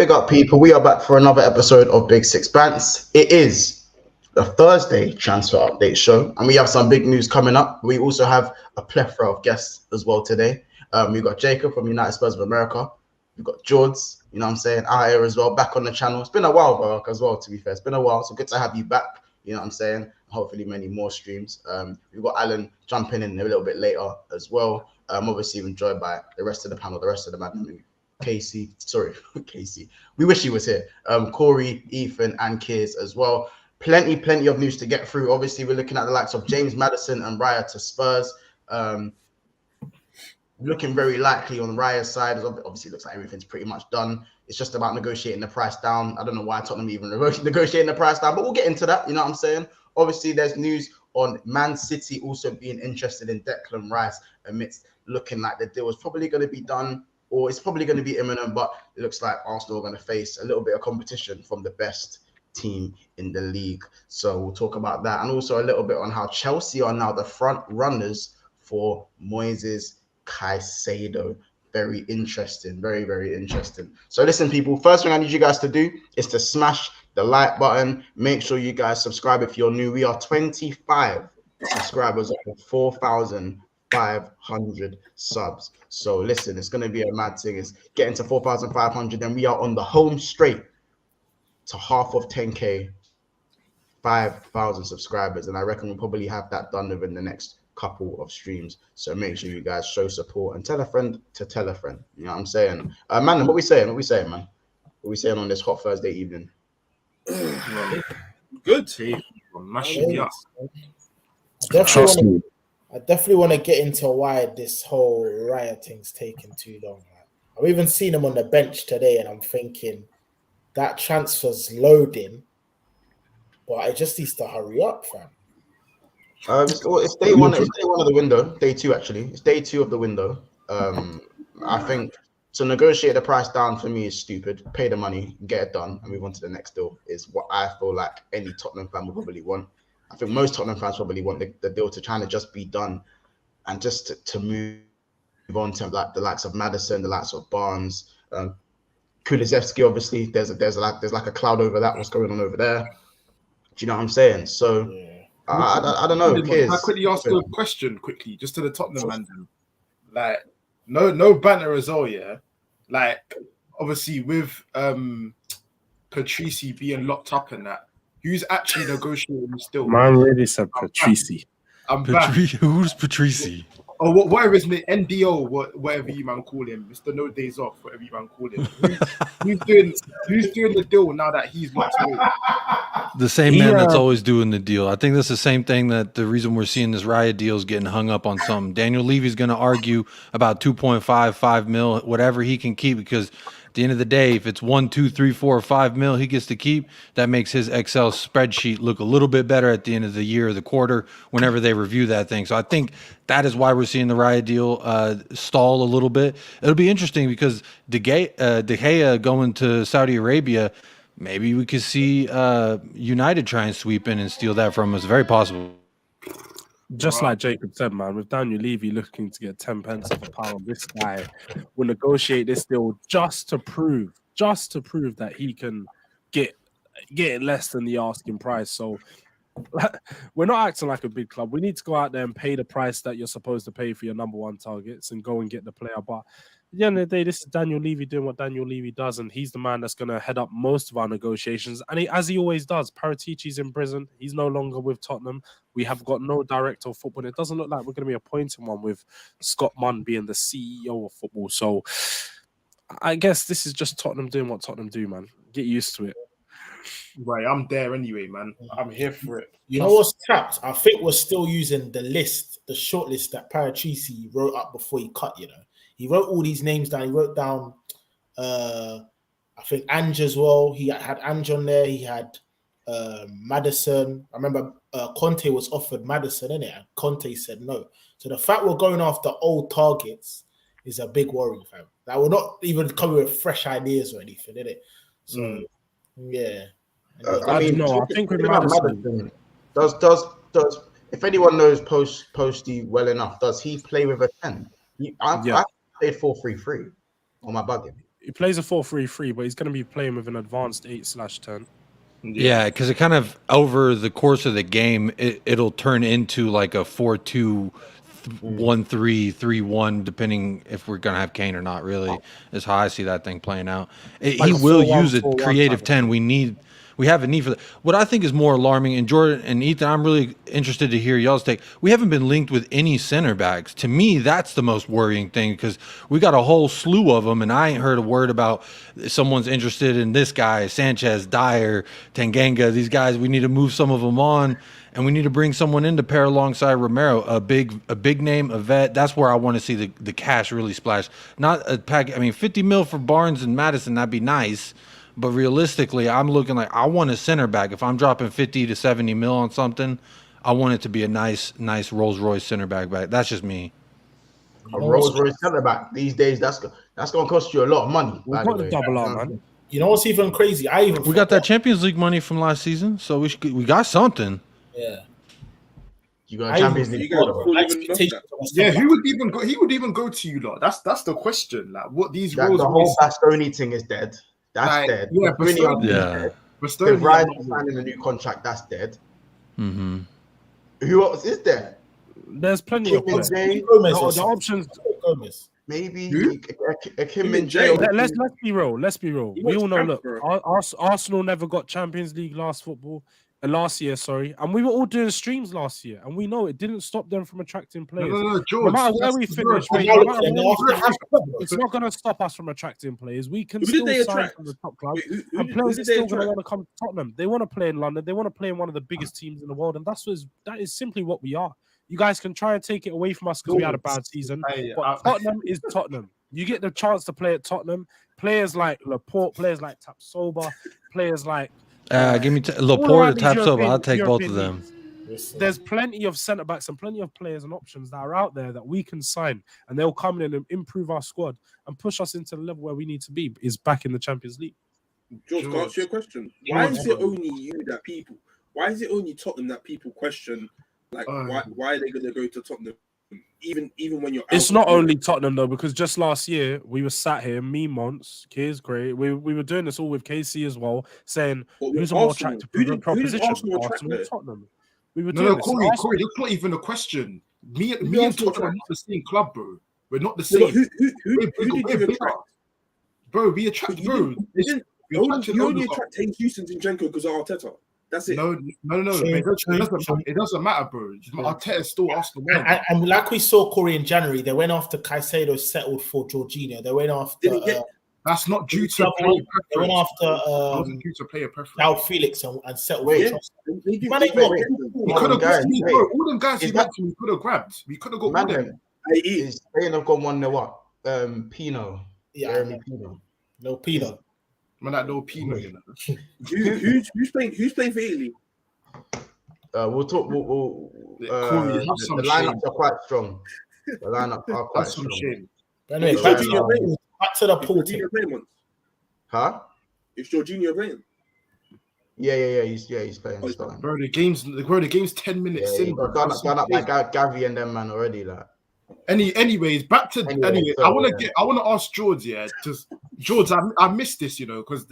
Big up, people. We are back for another episode of Big Six Bants. It is the Thursday transfer update show, and we have some big news coming up. We also have a plethora of guests as well today. We've got Jacob from United Spurs of America. We've got George, you know what I'm saying, out here as well, back on the channel. It's been a while, Barack, as well, to be fair. It's been a while, so good to have you back, you know what I'm saying. Hopefully many more streams. We've got Alan jumping in a little bit later as well. Obviously, I'm joined by the rest of the panel, the rest of the man. Casey. We wish he was here. Corey, Ethan, and Kears as well. Plenty of news to get through. Obviously, we're looking at the likes of James Maddison and Raya to Spurs. Looking very likely on Raya's side. Obviously, it looks like everything's pretty much done. It's just about negotiating the price down. I don't know why Tottenham even negotiating the price down, but we'll get into that. You know what I'm saying? Obviously, there's news on Man City also being interested in Declan Rice amidst looking like the deal is probably going to be done, or it's probably going to be imminent, but it looks like Arsenal are going to face a little bit of competition from the best team in the league. So we'll talk about that, and also a little bit on how Chelsea are now the front runners for Moises Caicedo. Very interesting, very interesting. So listen, people, first thing I need you guys to do is to smash the like button. Make sure you guys subscribe if you're new. We are 25 subscribers over 4,500 subs. So listen, it's going to be a mad thing. It's getting to 4,500, and we are on the home straight to half of 10K, 5,000 subscribers. And I reckon we'll probably have that done within the next couple of streams. So make sure you guys show support and tell a friend to tell a friend. You know what I'm saying? Man, what we saying, man? What we saying on this hot Thursday evening? Good. I definitely want to get into why this whole Raya thing's taking too long. I've even seen him on the bench today, and I'm thinking that transfer's loading, but it just needs to hurry up, fam. It's day one of the window. Day two, actually. It's day two of the window. I think to negotiate the price down for me is stupid. Pay the money, get it done, and move on to the next deal is what I feel like any Tottenham fan would probably want. I think most Tottenham fans probably want the deal to kind of just be done and just to move on to like the likes of Maddison, the likes of Barnes, Kulusevski. Obviously, there's like a cloud over that. What's going on over there? Do you know what I'm saying? So. Yeah. I don't know. Can I quickly ask a question just to the Tottenham man? Like, no banter as well, yeah. Like, obviously with Patrici being locked up in that, who's actually negotiating still? Man really said Patrici. I'm back. Who's Patrici? Or whatever his name, NDO, whatever you man call him, Mr. No Days Off, whatever you man call him. Who's doing the deal now that he's locked away? The same man that's always doing the deal. I think that's the same thing that the reason we're seeing this Raya deal is getting hung up on something. Daniel Levy's going to argue about 2.5 mil, whatever he can keep, because at the end of the day, if it's 1, 2, 3, 4, or 5 mil he gets to keep, that makes his Excel spreadsheet look a little bit better at the end of the year or the quarter whenever they review that thing. So I think that is why we're seeing the Raya deal stall a little bit. It'll be interesting because De Gea going to Saudi Arabia, maybe we could see United try and sweep in and steal that from us. Very possible. Just like Jacob said, man, with Daniel Levy looking to get 10 pence of a pound, this guy will negotiate this deal just to prove that he can get less than the asking price. So we're not acting like a big club. We need to go out there and pay the price that you're supposed to pay for your number one targets and go and get the player. But at the end of the day, this is Daniel Levy doing what Daniel Levy does, and he's the man that's going to head up most of our negotiations. And as he always does, Paratici's in prison. He's no longer with Tottenham. We have got no director of football. It doesn't look like we're going to be appointing one with Scott Munn being the CEO of football. So I guess this is just Tottenham doing what Tottenham do, man. Get used to it. Right, I'm there anyway, man. I'm here for it. You know what's trapped? I think we're still using the short list that Paratici wrote up before he cut, you know. He wrote all these names down. He wrote down, I think, Ange as well. He had Ange on there. He had Maddison. I remember Conte was offered Maddison, innit? And Conte said no. So the fact we're going after old targets is a big worry, fam. That we're not even coming with fresh ideas or anything, innit? So, yeah. I mean, I think with Maddison, does if anyone knows Posty well enough, does he play with a 10? I played 4-3-3 on my bugging. He plays a 4-3-3, but he's going to be playing with an advanced 8/10. Yeah, because it kind of over the course of the game, it'll turn into like a 4-2-1-3-3-1, depending if we're gonna have Kane or not. Really, is how I see that thing playing out. He will use a creative 10. We have a need for that. What I think is more alarming, and Jordan and Ethan, I'm really interested to hear y'all's take. We haven't been linked with any center backs. To me, that's the most worrying thing because we got a whole slew of them, and I ain't heard a word about someone's interested in this guy, Sanchez, Dyer, Tanganga. These guys, we need to move some of them on, and we need to bring someone in to pair alongside Romero, a big name, a vet. That's where I want to see the cash really splash. Not a pack. I mean, 50 mil for Barnes and Maddison, that'd be nice. But realistically, I'm looking like I want a center back. If I'm dropping 50 to 70 mil on something, I want it to be a nice Rolls Royce center back. That's just me. A Rolls Royce center back these days, that's going to cost you a lot of money. We've got the double R, man. You know what's even crazy? We got that Champions League money from last season, so we got something. Yeah. You got Champions League. Yeah, who would even go? He would even go to you lot. That's the question. Like, what these roles? The whole Bastoni thing is dead. That's dead. Yeah, Bastoni. Raya signing a new contract. That's dead. Mm-hmm. Who else is there? There's plenty of players. The options. Maybe a Kim and Jay. Let's be real. We all know. Look, Arsenal never got Champions League last year, and we were all doing streams last year, and we know it didn't stop them from attracting players. No, George, no matter where we finish, it's not going to stop us from attracting players. We can still sign from the top club, and players are still going to want to come to Tottenham. They want to play in London. They want to play in one of the biggest teams in the world, and that is simply what we are. You guys can try and take it away from us because we had a bad season, but Tottenham is Tottenham. You get the chance to play at Tottenham. Players like Laporte, players like Tapsoba, players like give me Laporte or Tapsoba. I'll take both of them. There's plenty of centre backs and plenty of players and options that are out there that we can sign, and they'll come in and improve our squad and push us into the level where we need to be. Is back in the Champions League. George, can I ask you a question? Why is it only you that people? Why is it only Tottenham that people question? Like, why are they going to go to Tottenham? Even when you're, it's not only Tottenham though, because just last year we were sat here, me, Mons, Kiers, great. We were doing this all with KC as well, saying who's a more attractive proposition? Arsenal, Tottenham. We were doing this. Corey, that's not even a question. Me and Tottenham are not the same club, bro. We're not the same. Who did you attract? Bro, we attract, bro. You only attract Jesus and Zinchenko because of Arteta. That's it. No. It doesn't matter, bro. Arteta is still Arsenal. And like we saw Corey in January, they went after Caicedo, settled for Jorginho. They went after. That's not due to player preference. They went after due to player preference. Now Felix and settled. Wait, all them guys you mentioned, we could have grabbed. We could have got one of them. Spain have got one. What? Pino. Yeah, no Pino. Man, that no Pino. You know. Who's playing for Italy? We'll talk. The lineups are quite strong. The lineups are quite strong. Anyway, back to the pool team. Huh? Is Jorginho playing? Yeah. He's playing. Bro, the game's 10 minutes in. Done up like Gavi and them man already. Like. Anyways, back to I want to ask George. Yeah, just George. I missed this, you know, because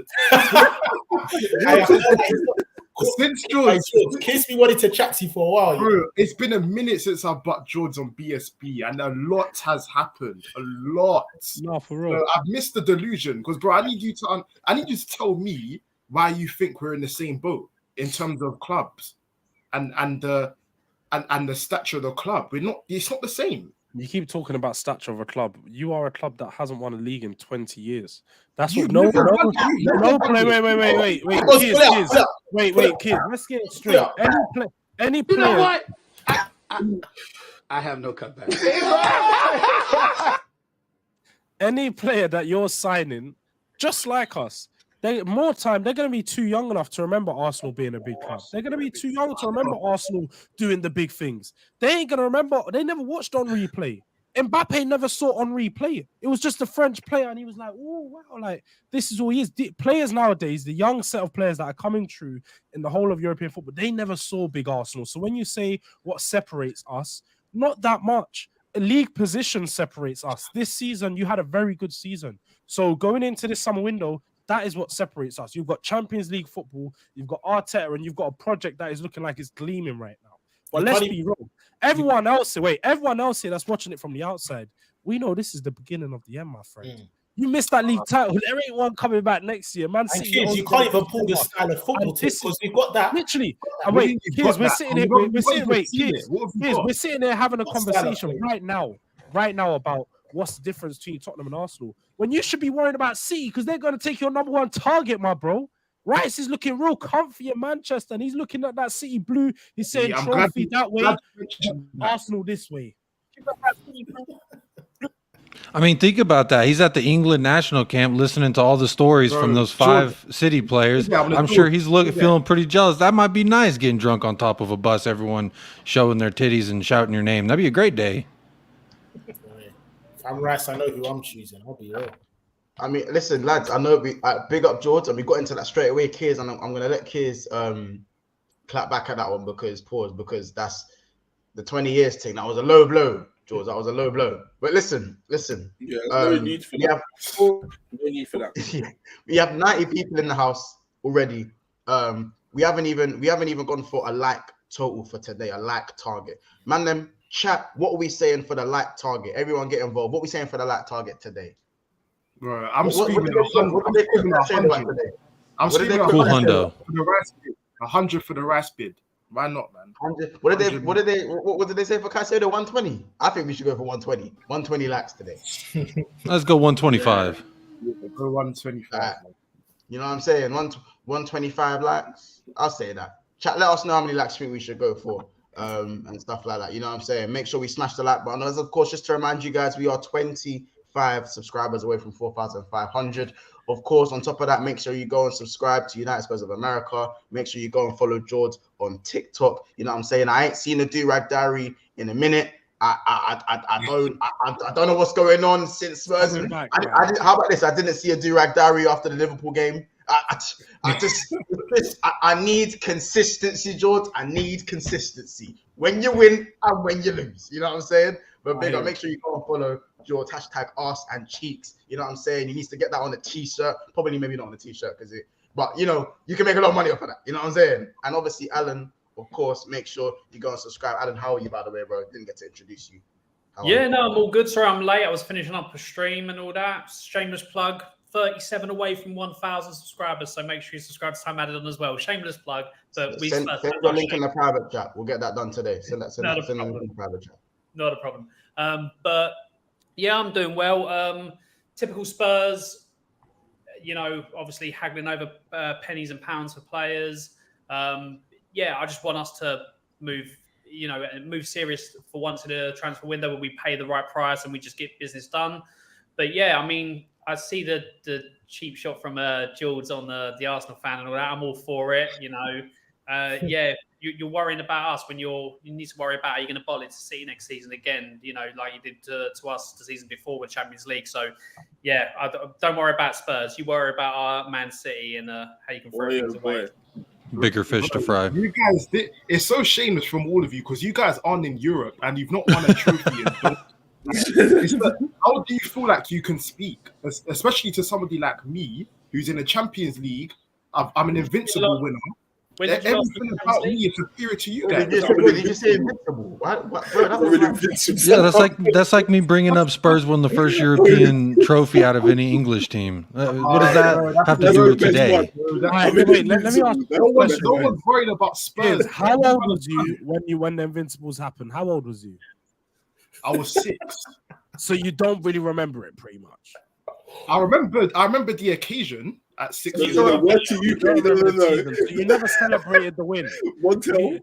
since George, Kiss me wanted to chat to you for a while. Bro, it's been a minute since I butt George on BSB, and a lot has happened. A lot. No, for real. So I've missed the delusion because, bro, I need you to tell me why you think we're in the same boat in terms of clubs and the stature of the club. It's not the same. You keep talking about stature of a club. You are a club that hasn't won a league in 20 years. That's what Wait, kids. Let's get it straight. Any player. You know what? I have no cutback. Any player that you're signing, just like us, they're going to be too young enough to remember Arsenal being a big club. They're going to be too young to remember Arsenal doing the big things. They ain't going to remember. They never watched Henry play. Mbappe never saw Henry play. It was just a French player, and he was like, oh, wow, like, this is all he is. Players nowadays, the young set of players that are coming through in the whole of European football, they never saw big Arsenal. So when you say what separates us, not that much. league position separates us. This season, you had a very good season. So going into this summer window, that is what separates us. You've got Champions League football, you've got Arteta, and you've got a project that is looking like it's gleaming right now. But let's be real. Everyone else here that's watching it from the outside, we know this is the beginning of the end, my friend. You missed that league title. There ain't one coming back next year. Man City, you can't even pull the style of football because we've got that. Literally. And wait, Kiers, we're sitting here. We're sitting there having a conversation right now about what's the difference between Tottenham and Arsenal. When you should be worried about City because they're going to take your number one target, my bro. Rice is looking real comfy in Manchester and he's looking at that City blue. He's saying trophy that way, Arsenal this way. I mean, think about that. He's at the England national camp listening to all the stories from those 5 City players. I'm sure he's feeling pretty jealous. That might be nice, getting drunk on top of a bus, everyone showing their titties and shouting your name. That'd be a great day. If I'm Rice, I know who I'm choosing. I'll be real. I mean, listen, lads, I know we big up George, and we got into that straight away, Kiers, and I'm going to let Kiers clap back at that one because that's the 20 years thing. That was a low blow. George, that was a low blow. But listen. Yeah, no need for that. No need for that. We have 90 people in the house already. We haven't even gone for a like total for today, a like target. Man, them chat. What are we saying for the like target? Everyone get involved. What are we saying for the like target today? Bro, I'm screaming 100. I'm screaming cool hundo for the rice bid. 100 for the rice bid. Why not, man? 100. What did they say for Caicedo? 120. I think we should go for 120. 120 likes today. Let's go 125. Go 125. You know what I'm saying? 125 likes. I'll say that. Chat. Let us know how many likes you think we should go for, and stuff like that. You know what I'm saying? Make sure we smash the like button. As of course, just to remind you guys, we are 25 subscribers away from 4,500. Of course, on top of that, make sure you go and subscribe to United Spurs of America. Make sure you go and follow George on TikTok. You know what I'm saying? I ain't seen a do-rag diary in a minute. I don't know what's going on since Spurs. How about this? I didn't see a do-rag diary after the Liverpool game. I need consistency, George. I need consistency when you win and when you lose. You know what I'm saying? But big up, make sure you go and follow George, hashtag arse and cheeks. You know what I'm saying? He needs to get that on a t-shirt. Probably maybe not on a t-shirt but you know, you can make a lot of money off of that. You know what I'm saying? And obviously, Alan, of course, make sure you go and subscribe. Alan, how are you, by the way, bro? Didn't get to introduce you. I'm all good. Sorry, I'm late. I was finishing up a stream and all that. Shameless plug. 37 away from 1,000 subscribers, so make sure you subscribe to Time Maddison as well. Shameless plug. But we send the link in the private chat. We'll get that done today. Send the link in the private chat. Not a problem. But yeah, I'm doing well. Typical Spurs, you know, obviously haggling over pennies and pounds for players. I just want us to move serious for once in a transfer window where we pay the right price and we just get business done. But yeah, I mean, I see the cheap shot from Jules on the Arsenal fan and all that. I'm all for it, you know. You're worrying about us when you need to worry about, are you going to bottle it to City next season again, you know, like you did to us the season before with Champions League. So, yeah, don't worry about Spurs. You worry about our Man City and how you can throw things away. Bigger fish to fry. You guys, it's so shameless from all of you because you guys aren't in Europe and you've not won a trophy. How do you feel like you can speak, especially to somebody like me who's in the Champions League? I'm an invincible winner. Everything about me is superior to you guys. Did you say invincible? What? Yeah, that's like me bringing up Spurs won the first European trophy out of any English team. What does that have to do with today? Let me ask you a question. No one's worried about Spurs. How old was you when the Invincibles happened? How old was you? I was 6. So you don't really remember it, pretty much. I remember the occasion at 6 years old. old. Word to you, no. So you never celebrated the win. Montel,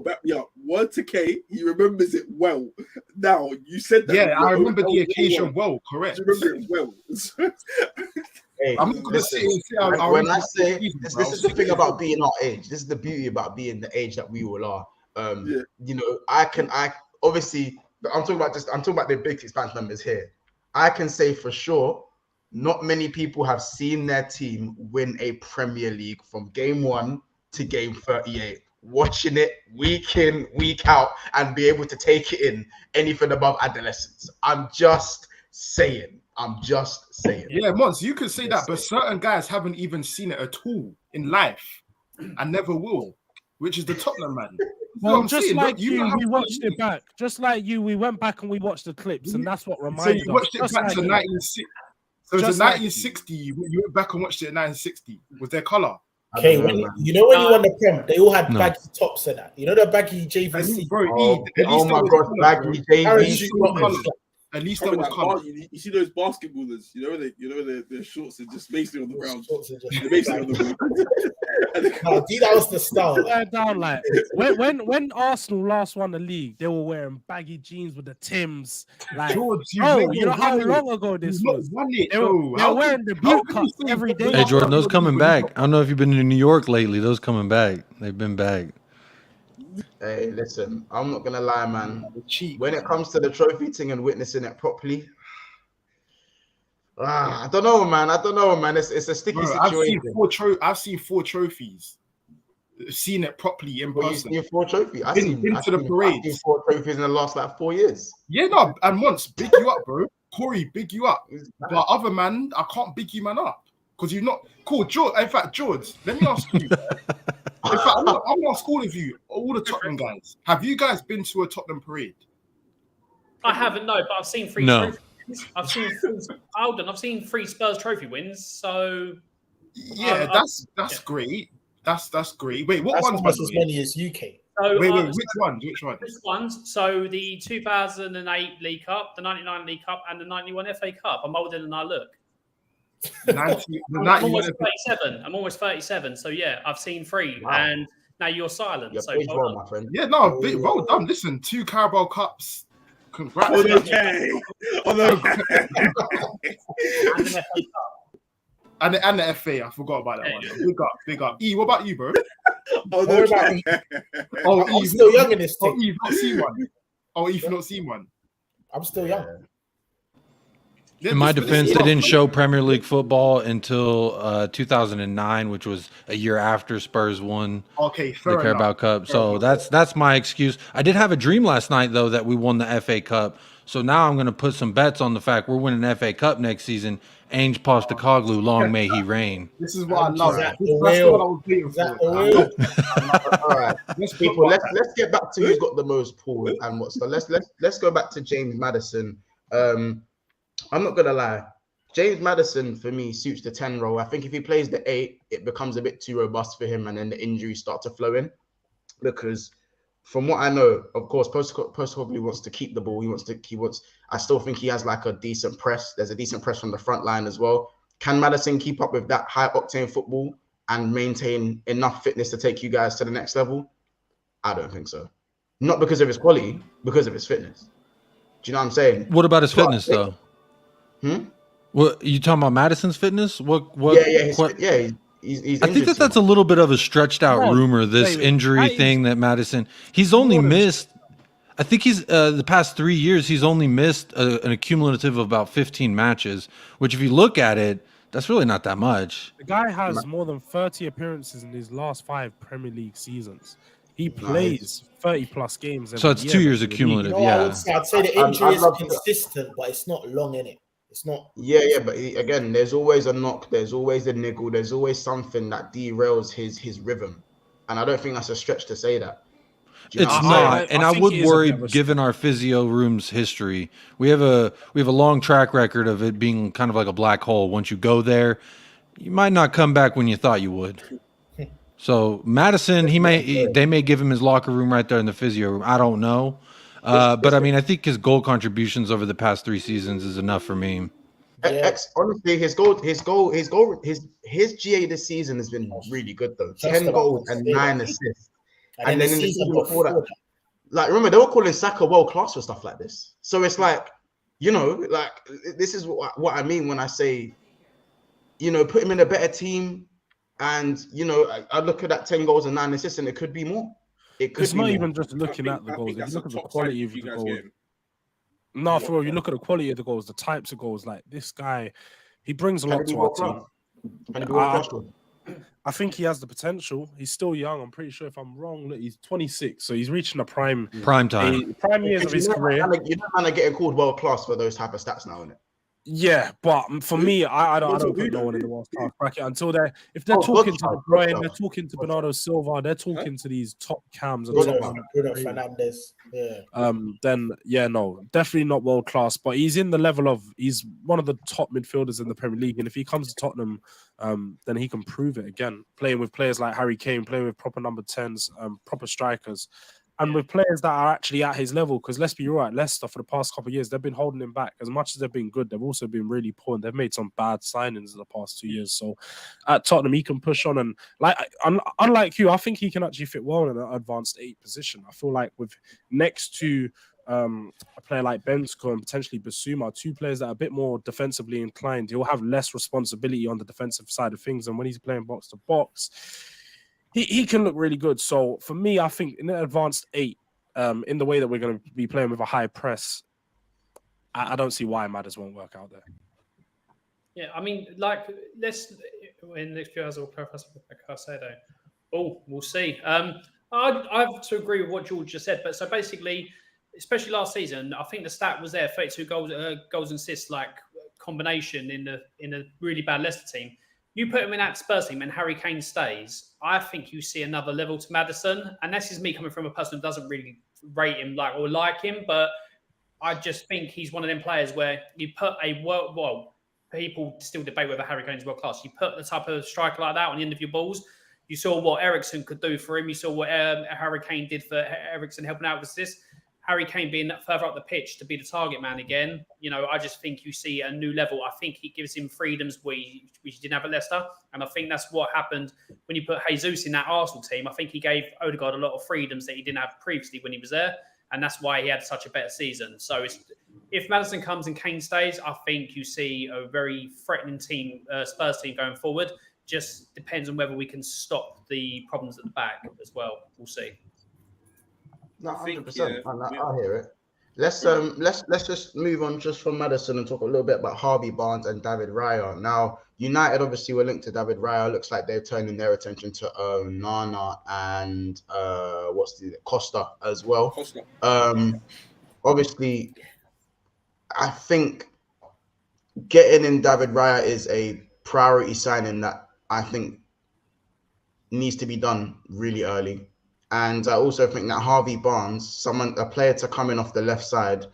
back me up. Word to K, he remembers it well. Now you said that. Yeah, I remember the occasion well. Correct. You remember it well. Hey, I'm not gonna say when I say this is the thing about being our age. This is the beauty about being the age that we all are. You know, I obviously. I'm talking about the big expansion numbers here. I can say for sure, not many people have seen their team win a Premier League from game 1 to game 38 watching it week in, week out, and be able to take it in anything above adolescence. I'm just saying. Yeah, Mons, you could say that, but certain guys haven't even seen it at all in life and never will, which is the Tottenham man. Well, just like you, we watched it back. Just like you, we went back and we watched the clips, and that's what reminded us. So you watched it back to 1960. So it's 1960. You went back and watched it in 1960. Was there colour? Okay, when you won the Prem, they all had baggy tops and that. You know the baggy JVC. Oh my God, baggy JVC. At least that was colour. You see those basketballers, their shorts are just basically on the ground. They're basically on the ground. That was the style. Down like when Arsenal last won the league, they were wearing baggy jeans with the Tims. Like, George, you know how long ago this was? They were wearing the boot cuts every day. Hey Jordan, those coming back. I don't know if you've been to New York lately. Those coming back. They've been back. Hey, listen, I'm not gonna lie, man. When it comes to the trophy thing and witnessing it properly, I don't know, man. It's a sticky situation. I've seen 4 trophies. Seen it properly in person. You've seen 4 trophies. I've seen the parade. I've seen 4 trophies in the last 4 years. Yeah, no, and once big you up, bro. Corey, big you up. But other man, I can't big you man up because you're not cool. George, in fact, George, let me ask you. In fact, I'm gonna ask all of you, all the Tottenham guys. Have you guys been to a Tottenham parade? I haven't, no, but I've seen 3 trophy wins. I've seen 3 Spurs trophy wins. So yeah, that's great. That's great. Wait, what ones? Almost as many as UK. So, wait, which ones? Which ones? So the 2008 League Cup, the 99 League Cup, and the 91 FA Cup. I'm older than I look. I'm almost 37. I'm almost 37. So yeah, I've seen 3, and now you're silent. You're so well, my friend. Yeah, no, well done. Listen, 2 Carabao Cups. Congrats. Okay. And an FA Cup. And the FA, I forgot about that one. Big up. E, what about you, bro? I'm still young in this thing. You've not seen one. You've not seen one. I'm still young. In my defense, they didn't show Premier League football until 2009, which was a year after Spurs won the Carabao Cup. So that's my excuse. I did have a dream last night, though, that we won the FA Cup. So now I'm going to put some bets on the fact we're winning the FA Cup next season. Ange Postecoglou, long may he reign. This is what I love. That's what I was waiting for. All right, let's get back to who's got the most pool and what's the. Let's go back to James Maddison. I'm not gonna lie, James Maddison for me suits the 10 role. I think if he plays the 8, it becomes a bit too robust for him, and then the injuries start to flow in. Because from what I know, of course, Postecoglou wants to keep the ball. I still think he has like a decent press. There's a decent press from the front line as well. Can Maddison keep up with that high octane football and maintain enough fitness to take you guys to the next level? I don't think so. Not because of his quality, because of his fitness. Do you know what I'm saying? What about his fitness, though? What you talking about? Madison's fitness? What? Yeah. He's I think that's a little bit of a stretched out rumor. This injury thing that Maddison. He's only missed. I think he's the past 3 years. He's only missed an accumulative of about 15 matches. Which, if you look at it, that's really not that much. The guy has more than 30 appearances in his last 5 Premier League seasons. He plays 30 plus games. So it's 2 years accumulative. I'd say the injury is consistent, but it's not long in it. It's not. Yeah, but again, there's always a knock. There's always a niggle. There's always something that derails his rhythm, and I don't think that's a stretch to say that. It's not, and I would worry, given our physio room's history. We have a long track record of it being kind of like a black hole. Once you go there, you might not come back when you thought you would. So Maddison, they may give him his locker room right there in the physio room. I don't know. But I mean, I think his goal contributions over the past 3 seasons is enough for me. Honestly, his GA this season has been really good though. 10 goals and 9 assists. And then in the season before that, like remember they were calling Saka world class for stuff like this. So it's like, this is what I mean when I say, put him in a better team, and I look at that 10 goals and 9 assists, and it could be more. It's not even just looking at the goals. If you look at the quality of the goals. No, for real, you look at the quality of the goals, the types of goals. Like this guy, he brings a lot to our team. I think he has the potential. He's still young. I'm pretty sure if I'm wrong, look, he's 26, so he's reaching the prime time. Prime years of his career. You're not kind of getting called world class for those type of stats now, isn't it? Yeah, but for me, I don't put no one in the world class bracket until if they're talking to De Bruyne, they're talking to Bernardo Silva, they're talking to these top cams and Bruno Fernandes. Yeah. Then no, definitely not world class. But he's in the level of he's one of the top midfielders in the Premier League, and if he comes to Tottenham, then he can prove it again. Playing with players like Harry Kane, playing with proper number 10s, proper strikers. And with players that are actually at his level, because let's be right, Leicester for the past couple of years, they've been holding him back. As much as they've been good, they've also been really poor, and they've made some bad signings in the past 2 years. So at Tottenham, he can push on, and unlike you, I think he can actually fit well in an advanced 8 position. I feel like with next to a player like Bensko and potentially Basuma, 2 players that are a bit more defensively inclined, he'll have less responsibility on the defensive side of things, and when he's playing box to box, he can look really good. So for me, I think in an advanced 8, in the way that we're going to be playing with a high press, I don't see why Maddis won't work out there. Yeah, I mean, like, let's in the next few hours we'll clarify something like Caicedo. Oh, we'll see. I have to agree with what George just said, but so basically, especially last season, I think the stat was there: 32 goals and assists, like combination in a really bad Leicester team. You put him in that Spurs team and Harry Kane stays, I think you see another level to Maddison. And this is me coming from a person who doesn't really rate him like him, but I just think he's one of them players where you put people still debate whether Harry Kane's world class. You put the type of striker like that on the end of your balls. You saw what Eriksen could do for him. You saw what Harry Kane did for Eriksen helping out with this. Harry Kane being further up the pitch to be the target man again, I just think you see a new level. I think he gives him freedoms we didn't have at Leicester. And I think that's what happened when you put Jesus in that Arsenal team. I think he gave Odegaard a lot of freedoms that he didn't have previously when he was there. And that's why he had such a better season. So if Maddison comes and Kane stays, I think you see a very threatening team, Spurs team going forward. Just depends on whether we can stop the problems at the back as well. We'll see. No, 100%. I hear it. Let's just move on just from Maddison and talk a little bit about Harvey Barnes and David Raya. Now, United obviously were linked to David Raya. Looks like they're turning their attention to Nana and Costa as well. Obviously, I think getting in David Raya is a priority signing that I think needs to be done really early. And I also think that Harvey Barnes, a player to come in off the left side,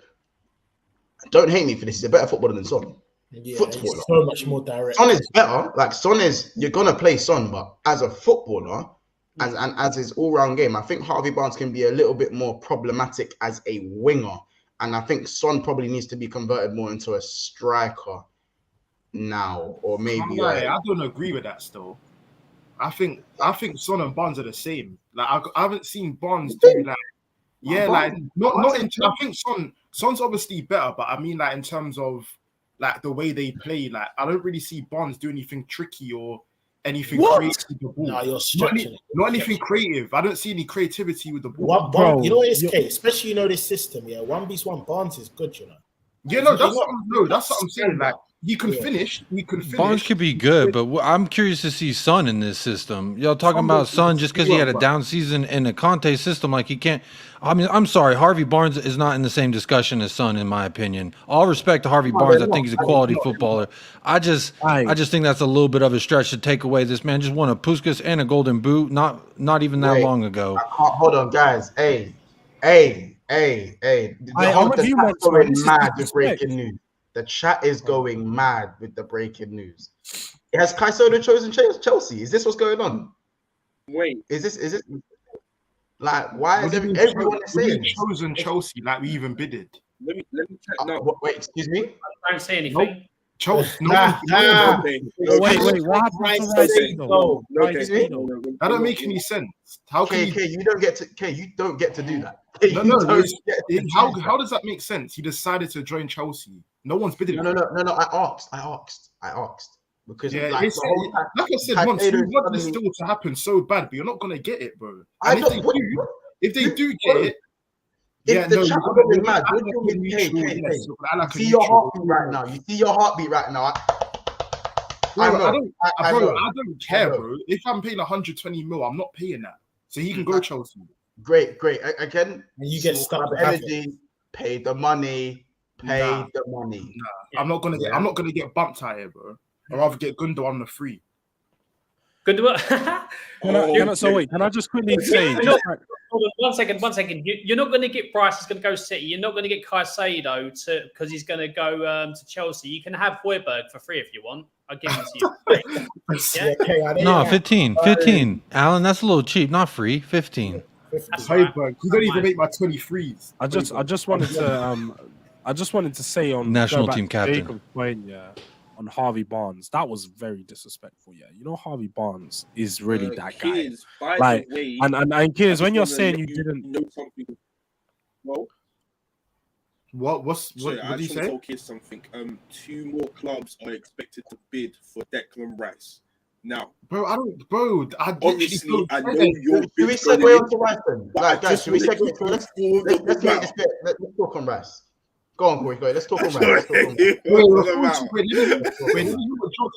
don't hate me for this, he's a better footballer than Son. Yeah, he's so much more direct. Son is better. Like, you're going to play Son, but as a footballer, and as his all-round game, I think Harvey Barnes can be a little bit more problematic as a winger. And I think Son probably needs to be converted more into a striker now, or maybe... I don't agree with that still. I think Son and Barnes are the same. Like I haven't seen Barnes do like, not in. I think Son's obviously better, but I mean like in terms of like the way they play, like I don't really see Barnes do anything tricky or anything creative with the ball. No, you're stretching it. Not anything creative. I don't see any creativity with the ball. You know what it's case, especially this system. Yeah, 1v1 Barnes is good. Yeah, that's what I'm saying. Like. You can finish. Barnes could be good, but I'm curious to see Son in this system. Y'all talking about Son just because he had a down season in the Conte system, like he can't. I mean, I'm sorry, Harvey Barnes is not in the same discussion as Son, in my opinion. All respect to Harvey Barnes, I think he's a quality footballer. I just think that's a little bit of a stretch to take away. This man just won a Puskas and a Golden Boot, not even that long ago. Hold on, guys. Hey. The chat's going mad with breaking news. The chat is going mad with the breaking news. Has Caicedo chosen Chelsea? Is this what's going on? Wait. Is this like why is everyone saying chosen Chelsea like we even bidded? Let me check now. Wait, excuse me? I don't say anything. Nope. Chelsea. Wait. What happened to That don't make any sense. How can you don't get to do that. How does that make sense? He decided to join Chelsea. No one's bidding. No. I asked because like I said once, you want this still to happen so bad, but you're not gonna get it, bro. And if they do get it, if the chat going mad, see your heartbeat right now. You see your heartbeat right now. Bro, know. I know. don't care, bro. If I'm paying 120 mil, I'm not paying that. So he can go Chelsea. Great. Again, And you get stuck with energy. Pay the money. Pay the money. Nah, I'm not gonna get bumped out here, bro. I'd rather get Gundo on the free. Gundo. Can I just quickly say? Hold on, 1 second. You're not going to get Bryce. He's going to go City. You're not going to get Caicedo because he's going to go to Chelsea. You can have Højbjerg for free if you want. I'll give it to you. No, 15. Alan, that's a little cheap. Not free. 15. Højbjerg. You don't even make my 23s. I just wanted to say on national team captain. Jacob's point, on Harvey Barnes, that was very disrespectful. Yeah, you know Harvey Barnes is really that guy. Like, and kids, when you're saying you didn't know something, well, what did you say? Okay, something. 2 more clubs are expected to bid for Declan Rice. Now, bro, I know you're. Should we segue on to Rice then? Like, guys, should we segue? Let's talk on Rice. Go on, Corey. Let's talk on Rice. Wait, what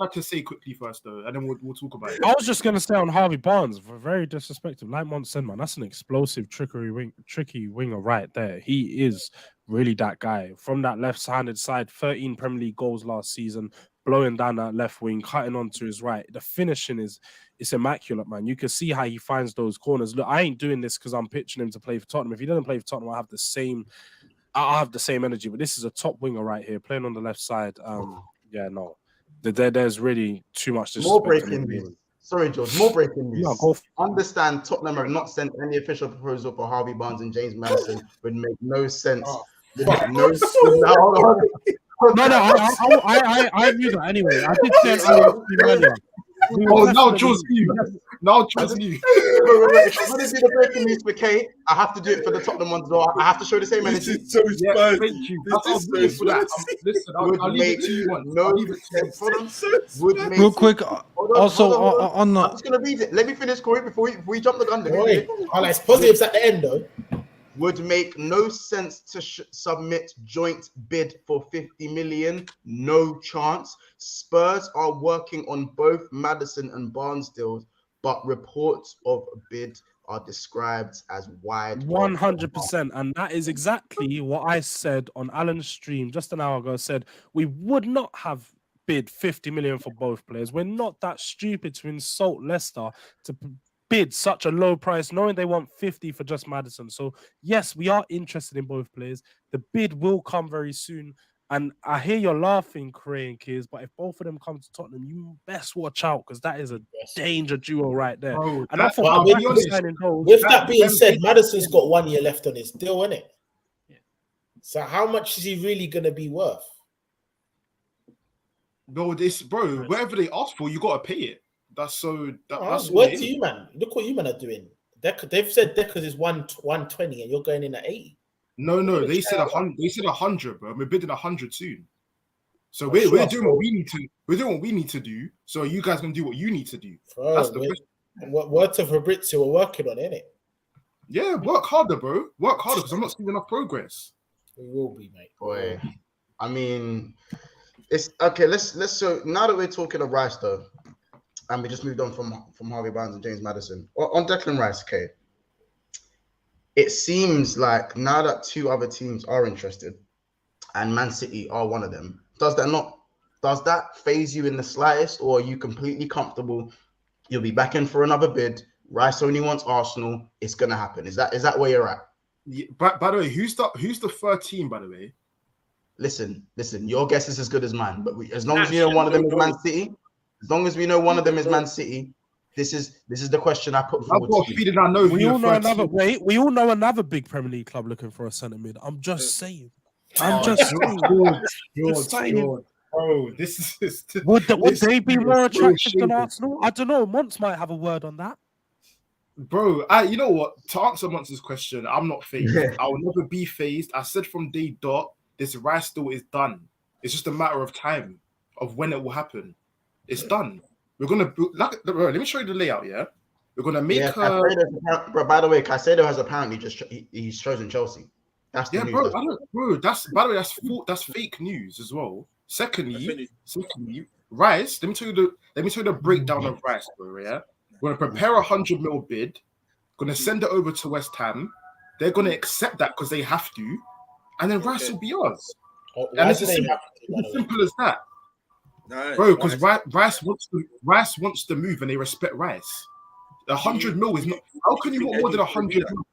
I to say quickly first, though, and then we'll talk about it. I was just gonna say on Harvey Barnes, very disrespectful. Like Mont said, man, that's an explosive, tricky winger right there. He is really that guy from that left-handed side. 13 Premier League goals last season, blowing down that left wing, cutting onto his right. The finishing it's immaculate, man. You can see how he finds those corners. Look, I ain't doing this because I'm pitching him to play for Tottenham. If he doesn't play for Tottenham, I'll have the same energy, but this is a top winger right here, playing on the left side. There's really too much. More breaking news. Sorry, George. More breaking news. Understand Tottenham have not sent any official proposal for Harvey Barnes and James Maddison. Would make no sense. I knew that anyway. I did say earlier. Now choose you. If I'm going to do the breaking news for Kate, I have to do it for the Tottenham ones as well. I have to show the same energy. Thank you. Listen, I'll leave it to you. Real quick, also on the... I'm just going to read it. Let me finish, Corey, before we jump the gun. It's positives at the end, though. Would make no sense to submit joint bid for 50 million. No chance. Spurs are working on both Maddison and Barnes deals, but reports of bid are described as wide. 100%. And that is exactly what I said on Alan's stream just an hour ago. I said we would not have bid 50 million for both players. We're not that stupid to insult Leicester to bid such a low price, knowing they want 50 for just Maddison. So yes, we are interested in both players. The bid will come very soon. And I hear you're laughing, Cray and Kids, but if both of them come to Tottenham, you best watch out because that is a danger duo right there. Bro, and I thought with that being said, Maddison's got 1 year left on his deal, innit? Yeah. So how much is he really gonna be worth? No, whatever they ask for, you gotta pay it. That's what to you, man. Look what you man are doing. They've said Deckers is 120 and you're going in at 80. No, they said 100. They said 100, bro. We're bidding 100 soon. So we're doing what we need to. We're doing what we need to do. So you guys can do what you need to do. Bro, that's the question. What of Fabrizio we're working on, innit? Yeah, work harder, bro. Work harder because I'm not seeing enough progress. We will be, mate. Boy, I mean, it's okay. Let's so now that we're talking of Rice though, and we just moved on from Harvey Barnes and James Maddison on Declan Rice. Okay. It seems like now that 2 other teams are interested, and Man City are one of them, does that phase you in the slightest, or are you completely comfortable? You'll be back in for another bid. Rice only wants Arsenal. It's gonna happen. Is that where you're at? Yeah, by the way, who's the third team? By the way, listen. Your guess is as good as mine. But as long as you know one of them is Man City, This is the question I put forward to you. We all know another big Premier League club looking for a centre mid. I'm just saying. George. Oh, this is. Would they be more attractive than Arsenal? I don't know. Monts might have a word on that. Bro, you know what? To answer Monts' question, I'm not phased. I will never be phased. I said from day dot, this Rice deal is done. It's just a matter of time of when it will happen. It's done. We're gonna let me show you the layout. Yeah, we're gonna make. Bro, by the way, Caicedo has apparently he's chosen Chelsea. That's the news. Bro. That's by the way, that's fake news as well. Secondly, Rice. Let me tell you the breakdown of Rice, bro. Yeah, we're gonna prepare 100 mil bid. Gonna send it over to West Ham. They're gonna accept that because they have to, and then Rice will be ours. And it's as simple as that, bro. Because Rice wants to move, and they respect Rice. 100 mil is not. How can you want more than 100 mil?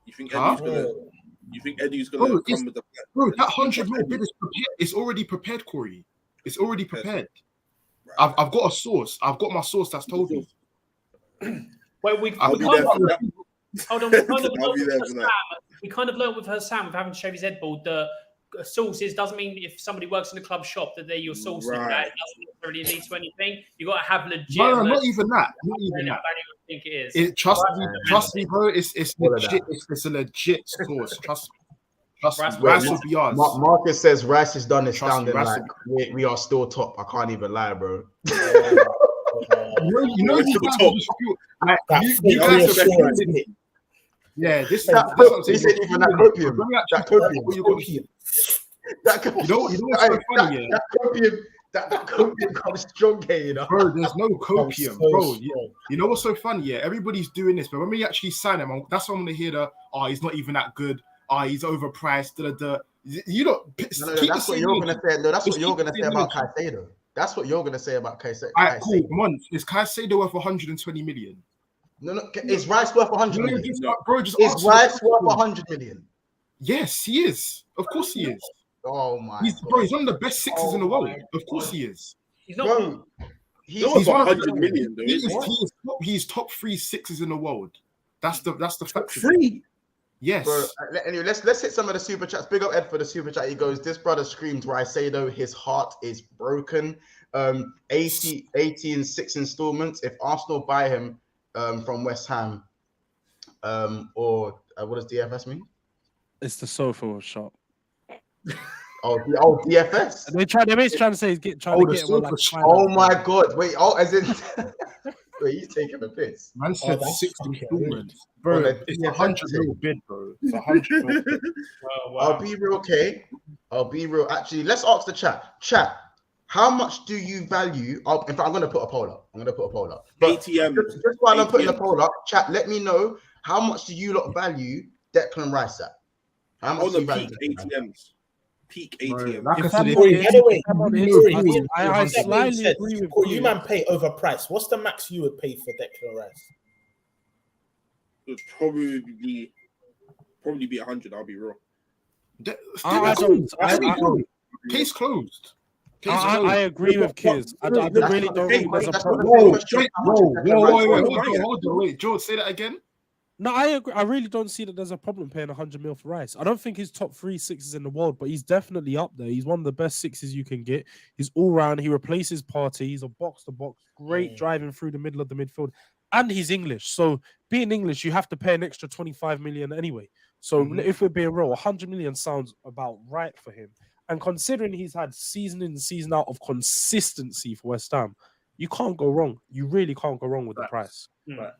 You think Eddie's gonna come with the plan? Bro, that 100 mil bid is prepared. It's already prepared, Corey. It's already prepared. Right. I've got a source. I've got my source that's told me. Well, we kind of learned with Hassan with having to shave his head bald that sources doesn't mean if somebody works in a club shop that they're your source. Right. That it doesn't necessarily lead to anything. You got to have legit. No, not even that. Not even that. I think it is. Trust me, bro. It's legit. It's a legit source. Trust me. Rice will be ours. Marcus says Rice has done it sounding like we are still top. I can't even lie, bro. You guys yeah, this that isn't even that copium. That copium comes strong here, you know. Bro, there's no copium, bro. You know what's so funny? Yeah, everybody's doing this, but when we actually sign him, that's when I'm gonna hear he's not even that good. He's overpriced. You know, that's what you're gonna say. No, that's what you're gonna say about Caicedo. That's what you're gonna say about Caicedo. All right, cool. Come on, is Caicedo worth 120 million? No. Is Rice worth 100 million? Bro, is Rice worth 100 million? Yes, he is. Of course he is. Oh my! Bro, he's one of the best sixes in the world. Of course he is. He's not. Bro, he's 100 million. He's top 3 sixes in the world. That's the fact. 3. Yes. Bro, anyway, let's hit some of the super chats. Big up Ed for the super chat. He goes, "This brother screams Caicedo. His heart is broken." 80 in 6 installments. If Arsenal buy him from West Ham, or what does DFS mean? It's the sofa shop. DFS. They're trying to say he's trying to get him. Like, oh my god! Wait. As in. Wait, he's taking a piss. Man said 6 installments. Bro, it's 100 mil bid, bro. It's 100 mil bid. Wow. I'll be real, okay? I'll be real. Actually, let's ask the chat. Chat, how much do you value? In fact, I'm going to put a poll up. But ATM. Just while I'm putting the poll up, chat, let me know how much do you lot value Declan Rice at? How much do you value ATMs? Peak ATM. I slightly agree with you. Man, pay overpriced. What's the max you would pay for Declan Rice? It would probably be 100. I'll be real. Case closed. I agree with Kiz. I really don't think there's a problem. Wait, George, say that again. No, I agree. I really don't see that there's a problem paying 100 mil for Rice. I don't think he's top 3 sixes in the world, but he's definitely up there. He's one of the best sixes you can get. He's all round. He replaces Partey. He's a box to box, great driving through the middle of the midfield, and he's English. So being English, you have to pay an extra 25 million anyway. So if we're being real, 100 million sounds about right for him. And considering he's had season in, season out of consistency for West Ham, you can't go wrong. You really can't go wrong with the price.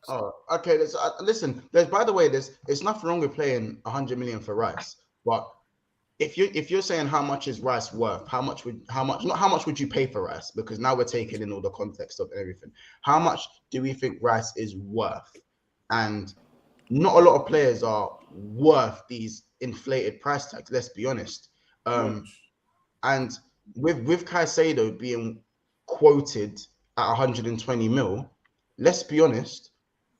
Oh, okay. Listen. By the way, it's nothing wrong with playing 100 million for Rice. But if you're saying how much is Rice worth, how much would you pay for Rice? Because now we're taking in all the context of everything. How much do we think Rice is worth? And not a lot of players are worth these inflated price tags. Let's be honest. And with Caicedo being quoted at 120 mil, let's be honest,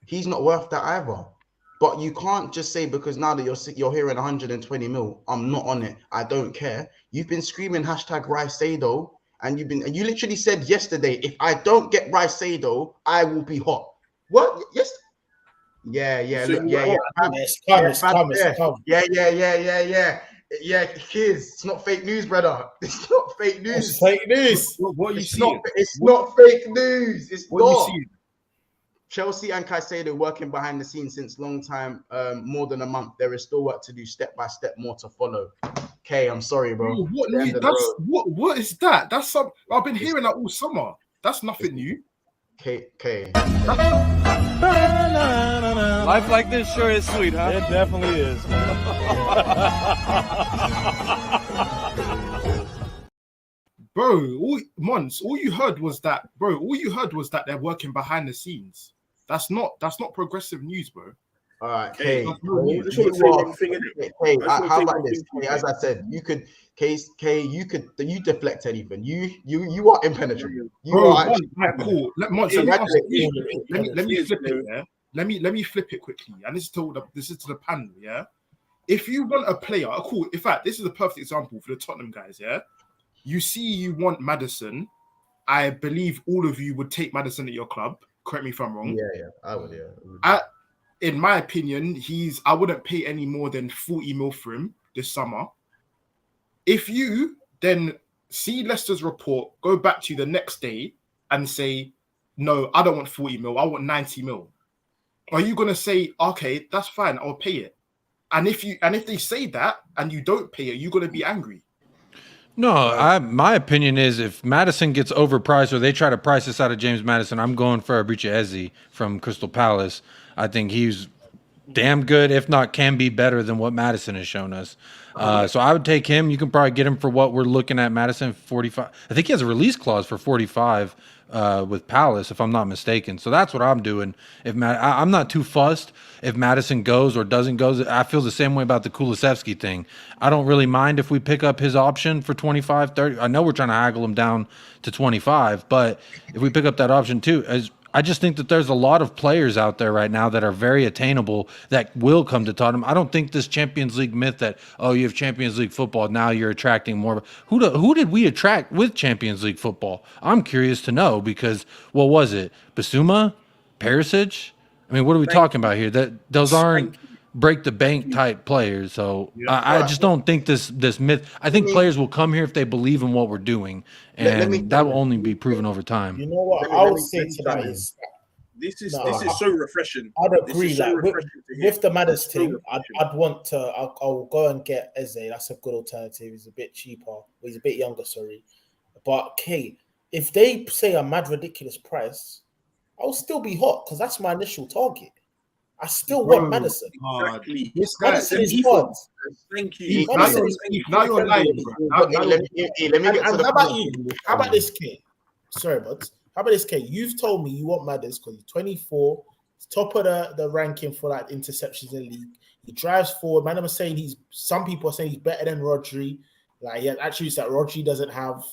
he's not worth that either. But you can't just say because now that you're hearing 120 mil, I'm not on it. I don't care. You've been screaming #Caicedo, and you literally said yesterday, if I don't get Caicedo, I will be hot. What? Yes. Yeah. Look, yeah. Yeah, kids, it's not fake news, brother. It's not fake news. It's fake news. What are you seeing? It's not fake news. It's not. Chelsea and Caicedo working behind the scenes since long time, more than a month. There is still work to do, step by step, more to follow. Okay, I'm sorry, bro. What is that? That's some. I've been hearing that all summer. That's nothing new. Okay. Life like this sure is sweet, huh? It definitely is. Bro, all you heard was that they're working behind the scenes. That's not progressive news, bro. All right, Hey, Kay. I just want to say one thing, innit? Kay, I just wanna how say about one this? thing, Kay, as I said, you could, you deflect anything. You are impenetrable. You Bro, are actually cool. Let me flip it. Yeah, let me flip it quickly. And this is to the panel. Yeah, if you want a player, cool. In fact, this is a perfect example for the Tottenham guys. Yeah, you want Maddison. I believe all of you would take Maddison at your club. Correct me if I'm wrong. Yeah, I would. Yeah. In my opinion, I wouldn't pay any more than 40 mil for him this summer. If you then see Leicester's report, go back to you the next day and say, no, I don't want 40 mil, I want 90 mil. Are you gonna say, okay, that's fine, I'll pay it? And if they say that and you don't pay it, you're gonna be angry. No, my opinion is if Maddison gets overpriced or they try to price this out of James Maddison, I'm going for Abricha Eze from Crystal Palace. I think he's damn good, if not can be better than what Maddison has shown us. So I would take him. You can probably get him for what we're looking at, Maddison, 45. I think he has a release clause for 45 with Palace, if I'm not mistaken. So that's what I'm doing. I'm not too fussed if Maddison goes or doesn't go. I feel the same way about the Kulusevski thing. I don't really mind if we pick up his option for 25, 30. I know we're trying to haggle him down to 25, but if we pick up that option too, I just think that there's a lot of players out there right now that are very attainable that will come to Tottenham. I don't think this Champions League myth that, oh, you have Champions League football, now you're attracting more. Who did we attract with Champions League football? I'm curious to know because what was it? Basuma? Perisic? I mean, what are we talking about here? Those aren't break the bank type players. So I just don't think this myth. I think players will come here if they believe in what we're doing, and that will only be proven over time. You know what I would say to that is this is so refreshing. I'd agree. So like with the Maddison thing, I'll go and get Eze. That's a good alternative. He's a bit cheaper. He's a bit younger. Sorry, but okay, if they say a mad ridiculous price, I'll still be hot because that's my initial target. I still want Maddison. Exactly. Maddison is hot. Thank you. Now you're lying, bro. Let me get to the how about you? How about this, K? Sorry, but how about this, K? You've told me you want Maddison because he's 24, he's top of the ranking for like interceptions in the league. He drives forward. Man, I'm saying some people are saying he's better than Rodri. Like, yeah, attributes that Rodri doesn't have.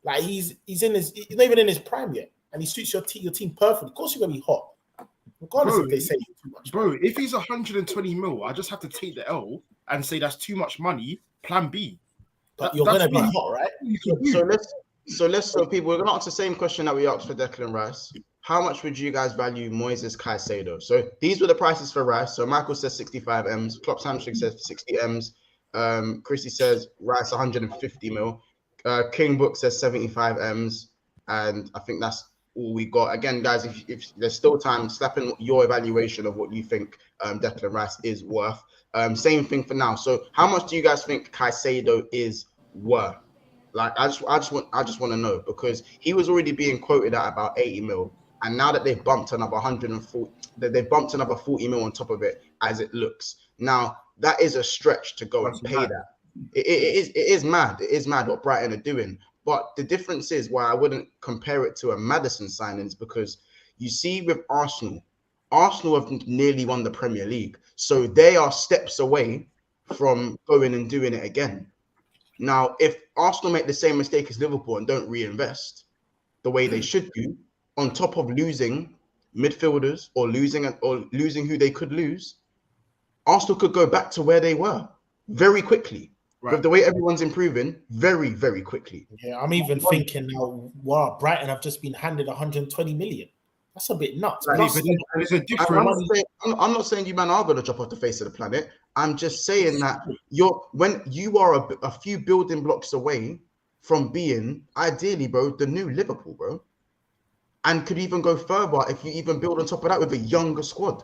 Like, he's not even in his prime yet, and he suits your team perfectly. Of course, you're gonna be hot. Regardless if they say too much. Bro, if he's 120 mil, I just have to take the L and say that's too much money. Plan B. But you're gonna be hot, right? So people, we're gonna ask the same question that we asked for Declan Rice. How much would you guys value Moises Caicedo? So these were the prices for Rice. So Michael says 65 M's, Klopp's hamstring says 60 M's, Chrissy says Rice 150 mil, King Book says 75 M's, and I think that's all we got. Again, guys, if there's still time, slap in your evaluation of what you think Declan Rice is worth. Same thing for now. So how much do you guys think Caicedo is worth? Like, I just want to know, because he was already being quoted at about 80 mil, and now that they've bumped another 140, they've bumped another 40 mil on top of it, as it looks. Now that is a stretch to go and pay that. It is mad. It is mad what Brighton are doing. But the difference is why I wouldn't compare it to a Maddison signing is because you see with Arsenal have nearly won the Premier League. So they are steps away from going and doing it again. Now, if Arsenal make the same mistake as Liverpool and don't reinvest the way they should do, on top of losing midfielders or losing who they could lose, Arsenal could go back to where they were very quickly. Right. With the way everyone's improving, very, very quickly. Yeah, I'm even thinking now, wow, Brighton have just been handed 120 million. That's a bit nuts. Right. But there's a difference. I'm not saying you man are going to drop off the face of the planet. I'm just saying that when you are a few building blocks away from being, ideally, bro, the new Liverpool, bro. And could even go further if you even build on top of that with a younger squad.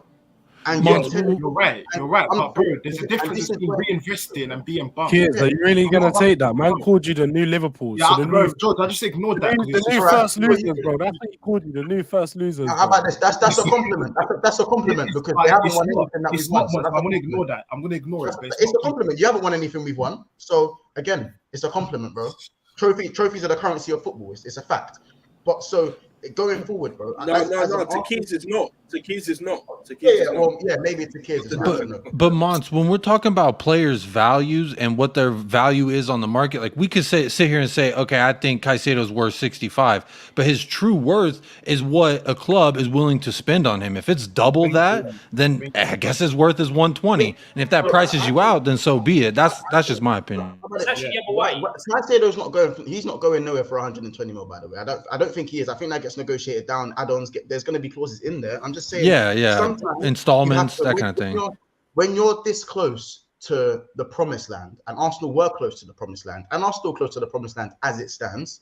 And you're right. But bro, there's a difference between reinvesting and being bummed. Kids, are you really gonna take that? Man called you the new Liverpool. Yeah, so bro, George, I just ignored that. The new first losers, bro. That's what he called you, the new first losers. How about this? That's a compliment. That's a compliment because they haven't won anything that we've won. I'm gonna ignore that. I'm gonna ignore it. It's a compliment. You haven't won anything we've won. So again, it's a compliment, bro. Trophies are the currency of football. It's a fact. But so going forward, bro. No. Tequila is not. Yeah, maybe Tequila is not. But Mons, when we're talking about players' values and what their value is on the market, like we could sit here and say, okay, I think Caicedo's worth 65, but his true worth is what a club is willing to spend on him. If it's double that, then I guess his worth is 120. And if that prices you out, then so be it. That's just my opinion. It's actually the other way. Caicedo's not going. He's not going nowhere for 120 mil. By the way, I don't think he is. I think that gets negotiated down. Add-ons. There's going to be clauses in there. I'm just saying. Yeah. Installments, that kind of thing. When you're this close to the promised land, and Arsenal were close to the promised land, and are still close to the promised land as it stands,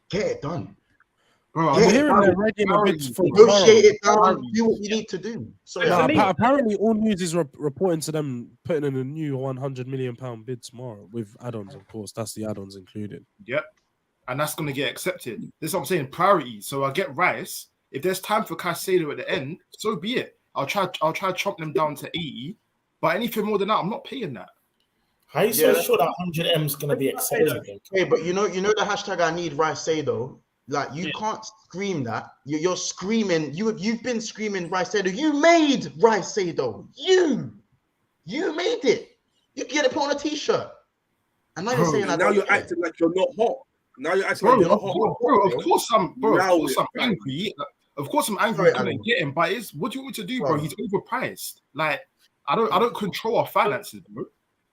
get it done. Bro, I'm hearing they're ready in a bit for negotiate it down. Do what you need to do. So apparently, all news is reporting to them putting in a new £100 million bid tomorrow with add-ons. Of course, that's the add-ons included. Yep, and that's going to get accepted. This is what I'm saying. Priority. So I get Rice. If there's time for Caicedo at the end, so be it. I'll try to chop them down to 80, but anything more than that, I'm not paying that. How are you so sure that 100M is going to be accepted? Okay, but you know the hashtag I need Caicedo. Like you can't scream that. You're screaming. You've been screaming Caicedo. You made Caicedo. You made it. You get it put on a t-shirt. And now you're saying now you're acting like you're not hot. Now you're acting like you're not hot. Bro, of course I'm angry. Of course I'm angry. I couldn't get him, but what do you want me to do, bro? He's overpriced. Like I don't control our finances, bro.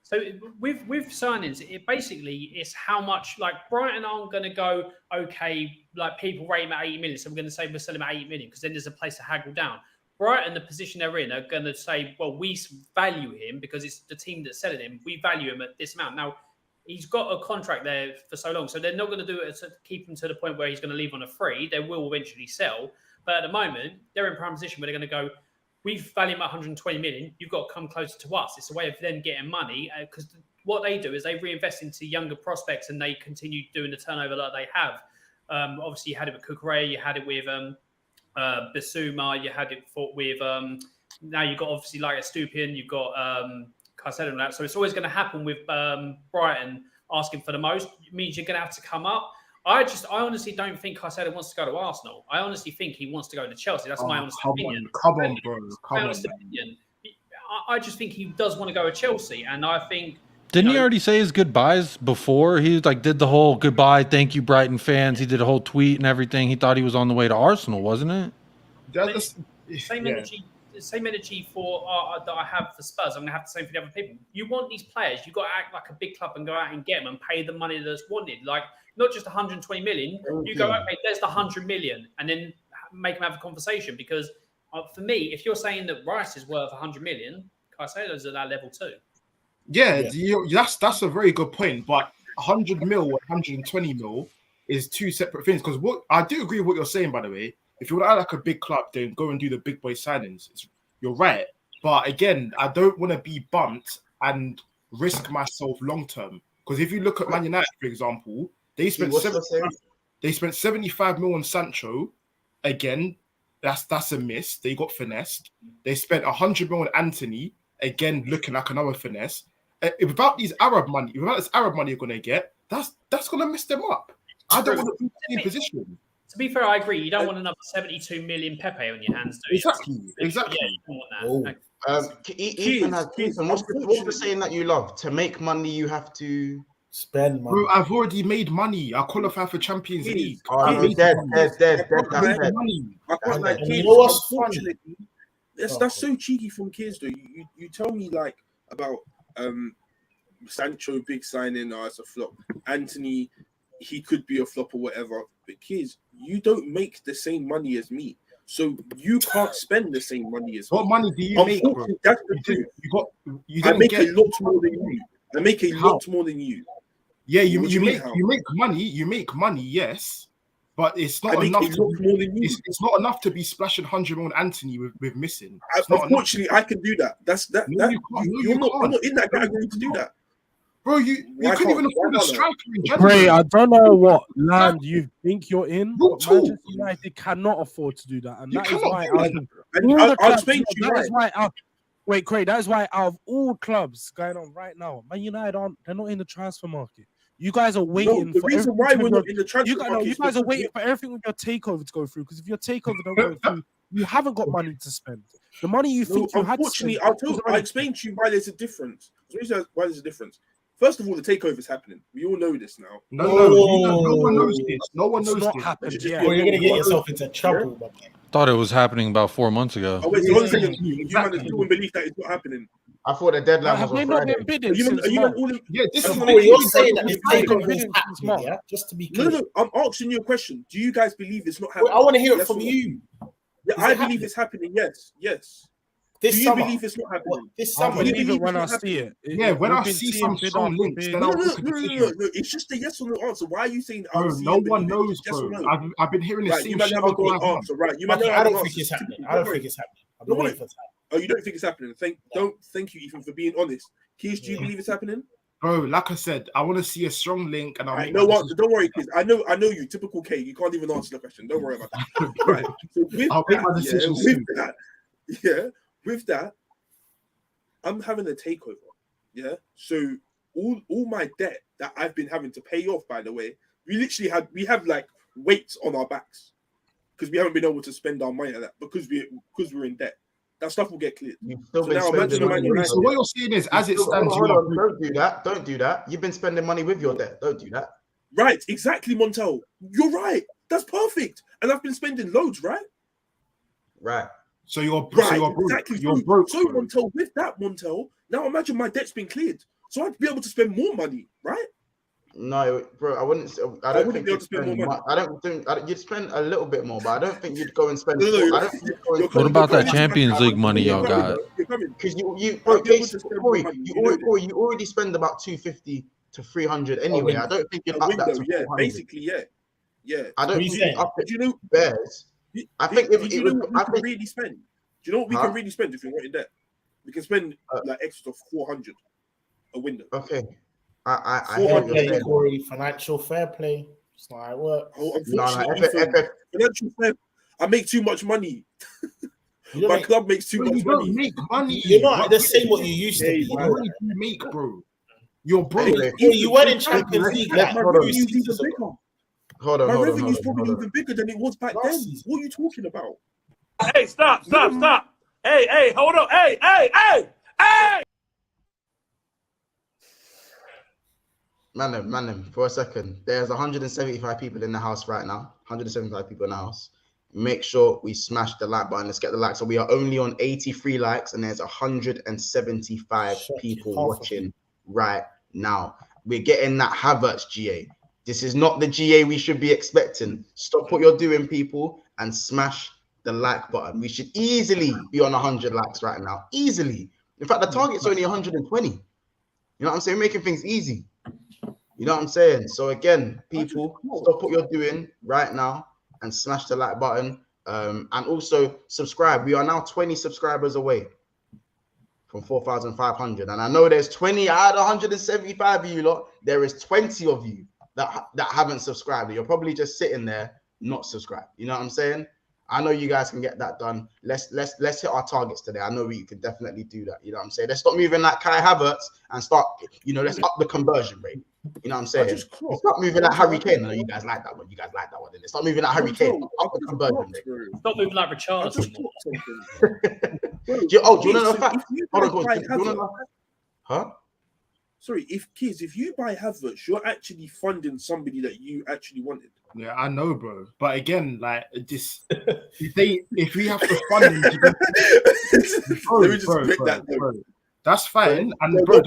So with signings, it's how much, like Brighton aren't going to go, okay, like people rate him at 80 million, so we're going to say we'll sell him at 80 million because then there's a place to haggle down. Brighton, the position they're in, are going to say, well, we value him because it's the team that's selling him. We value him at this amount. Now, he's got a contract there for so long, so they're not going to do it to keep him to the point where he's going to leave on a free. They will eventually sell. But at the moment, they're in prime position where they're going to go, we value him at 120 million. You've got to come closer to us. It's a way of them getting money because what they do is they reinvest into younger prospects and they continue doing the turnover that they have. Obviously, you had it with Raya, you had it with Bissouma, you had it with now you've got obviously like a Stupian, you've got Caicedo and that. So it's always going to happen with Brighton asking for the most. It means you're going to have to come up. I honestly don't think Caicedo wants to go to Arsenal. I honestly think he wants to go to Chelsea. That's my honest opinion. Come on, bro. Opinion. I just think he does want to go to Chelsea, and I think. Didn't he already say his goodbyes before? He did the whole goodbye, thank you, Brighton fans. He did a whole tweet and everything. He thought he was on the way to Arsenal, wasn't it? Same energy for that I have for Spurs. I'm going to have the same for the other people. You want these players, you've got to act like a big club and go out and get them and pay the money that's wanted. Like, not just 120 million. You go, okay, there's the 100 million, and then make them have a conversation. Because for me, if you're saying that Rice is worth 100 million, Caicedo's at that level too. Yeah. That's a very good point. But 100 mil or 120 mil is two separate things. Because what I do agree with what you're saying, by the way. If you want to act like a big club, then go and do the big boy signings. You're right. But again, I don't want to be bumped and risk myself long term. Because if you look at Man United, for example, they spent 75 mil on Sancho. Again, that's a miss. They got finessed. They spent 100 mil on Anthony. Again, looking like another finesse. Without this Arab money you're going to get, that's going to mess them up. I don't want to be in the same position. To be fair, I agree. You don't want another 72 million Pepe on your hands, do you? Exactly. Yeah, you don't want that. Ethan, what's the saying that you love? To make money, you have to spend money. Bro, I've already made money. I qualify for Champions League. Dead. That's so cheeky from kids, though. You tell me like about Sancho big signing, it's a flop. Anthony, he could be a flop or whatever. But kids, you don't make the same money as me, so you can't spend the same money as me. What money do you make, bro? That's the truth. I make a lot more than you. I make a lot more than you. Yeah, you make money, yes, but it's not enough. It's not enough to be splashing 100 on Anthony with missing. Unfortunately, I can do that. You're not in that category to do that. Bro, you couldn't even afford a striker in January. Ray, I don't know what land you think you're in, but Manchester United cannot afford to do that. And that is why I'll explain to you. Wait, Craig, that is why out of all clubs going on right now, Man United they're not in the transfer market. You guys are waiting the for reason everything why to we're go- not in the transfer you market is guys are because waiting for everything with your takeover to go through. Because if your takeover don't go through, you haven't got money to spend. The money you think you had to spend. Unfortunately, I'll explain to you why there's a difference. Why there's a difference. First of all, the takeover is happening. We all know this now. No one knows this. No one knows It's not this. happened yet. Well, you're gonna get yourself into trouble, my man. Thought it was happening about 4 months ago. Oh, wait, so one second. Exactly. You man is still in belief that it's not happening. I thought the deadline Have was they on not Friday. been bidding Are you since man March? all in? Yeah, this is Well, Well, you're saying that all this in- takeover bidding is since happening, March. yeah? Just to be No, clear. I'm asking you a question. Do you guys believe it's not Well, happening? I want to hear it Yes from or no? you. Yeah, Is I it believe it's happening. Yes. This Do you summer. believe it's not What, happening? this I summer. Do you believe it believe when I it's not see it. Yeah, when We've I been see seeing some bid strong after links, bid. then No, I'll make a decision. no. It's just a yes or no answer. Why are you saying Bro, I'll see no it, one but knows, yes or bro. no? I've been hearing the Right, same you might shit have a over good 5 answer, right? You might Okay, not I have don't an think answer. it's happening. Don't I don't worry. think it's happening. I've been Don't worry. waiting for time. Oh, you don't think it's happening? Thank you, Ethan, for being honest. Keys, do you believe it's happening? Bro, like I said, I want to see a strong link, and I'll Right, make no my answer. decision. Don't worry, Keys. I know you. Typical K. You can't even answer the question. Don't worry about that. Right. So with I'll make my decision soon. With that, I'm having a takeover. Yeah. So all my debt that I've been having to pay off, by the way, we have like weights on our backs because we haven't been able to spend our money like that because we're in debt. That stuff will get cleared. You've still So been now spending imagine money. United. So what you're saying is, as it Hold stands, on, you hold are on. Don't do that. Don't do that. You've been spending money with your debt. Don't do that. Right, exactly, Montel. You're right. That's perfect. And I've been spending loads, right? Right. So you're Right, so you're broke. exactly. You're broke. So bro. Montel, with that, Montel, now imagine my debt's been cleared. So I'd be able to spend more money, right? No, bro, I wouldn't. I I don't wouldn't think be able you'd to spend spend more much. money. You'd spend a little bit more, but I don't think you'd go and spend. No, I don't think you'd go and you're spend. What about that coming to Champions my- League money you're y'all coming, got? You're coming. Because you, I'll bro, be able to spend more Corey, money. you already spend about 250 to 300 anyway. I don't think you'd A up that window, to yeah, 400. basically, yeah. I don't What are you think saying? you'd up But it. you know, Bears. I think if did it you know would, what we I can think. really spend? Do you know what we Huh? can really spend if we're not in debt? We can spend like extra 400 a window. Okay, I Fair hear what you're play, saying. Corey. Financial fair play. It's not how it works. Oh, No, unfortunately, financial fair, I make too much money. You don't My make, club makes too Bro, much you don't money. make money. you're not the same what you used to Hey, be. You What know money that. do you make, bro? You're broke. Anyway, Corey, you weren't in Ethan, Champions League like my hold on. revenue's 2 even seasons bigger. ago. hold on, My hold on, revenue's hold on, probably hold on. even bigger than it was back Last then. season. What are you talking about? Hey, stop. Hey, hold on. Hey. Man, for a second. There's 175 people in the house right now. 175 people in the house. Make sure we smash the like button. Let's get the likes. So we are only on 83 likes, and there's 175 Shocking. people Half of watching right now. We're getting that Havertz GA. This is not the GA we should be expecting. Stop what you're doing, people, and smash the like button. We should easily be on 100 likes right now. Easily. In fact, the target's only 120. You know what I'm saying? Making things easy. You know what I'm saying? So again, people, stop what you're doing right now and smash the like button. And also subscribe. We are now 20 subscribers away from 4,500. And I know there's 20 out of 175 of you lot. There is 20 of you that haven't subscribed. You're probably just sitting there not subscribed. You know what I'm saying? I know you guys can get that done. Let's hit our targets today. I know we can definitely do that. You know what I'm saying? Let's stop moving like Kai Havertz and start, let's up the conversion rate. You know what I'm saying? Stop moving like Harry Kane. No, you guys like that one. You guys like that one. Stop moving like Harry Kane. Up the conversion rate. Stop moving like Richarlison. Do you want to know a fact? Hold on, do you want to know? Huh? Sorry, if you buy Havertz, you're actually funding somebody that you actually wanted. Yeah, I know, bro. But again, like this, if we have to fund them, to go, Let me just break that down. bro. That's fine. And bro.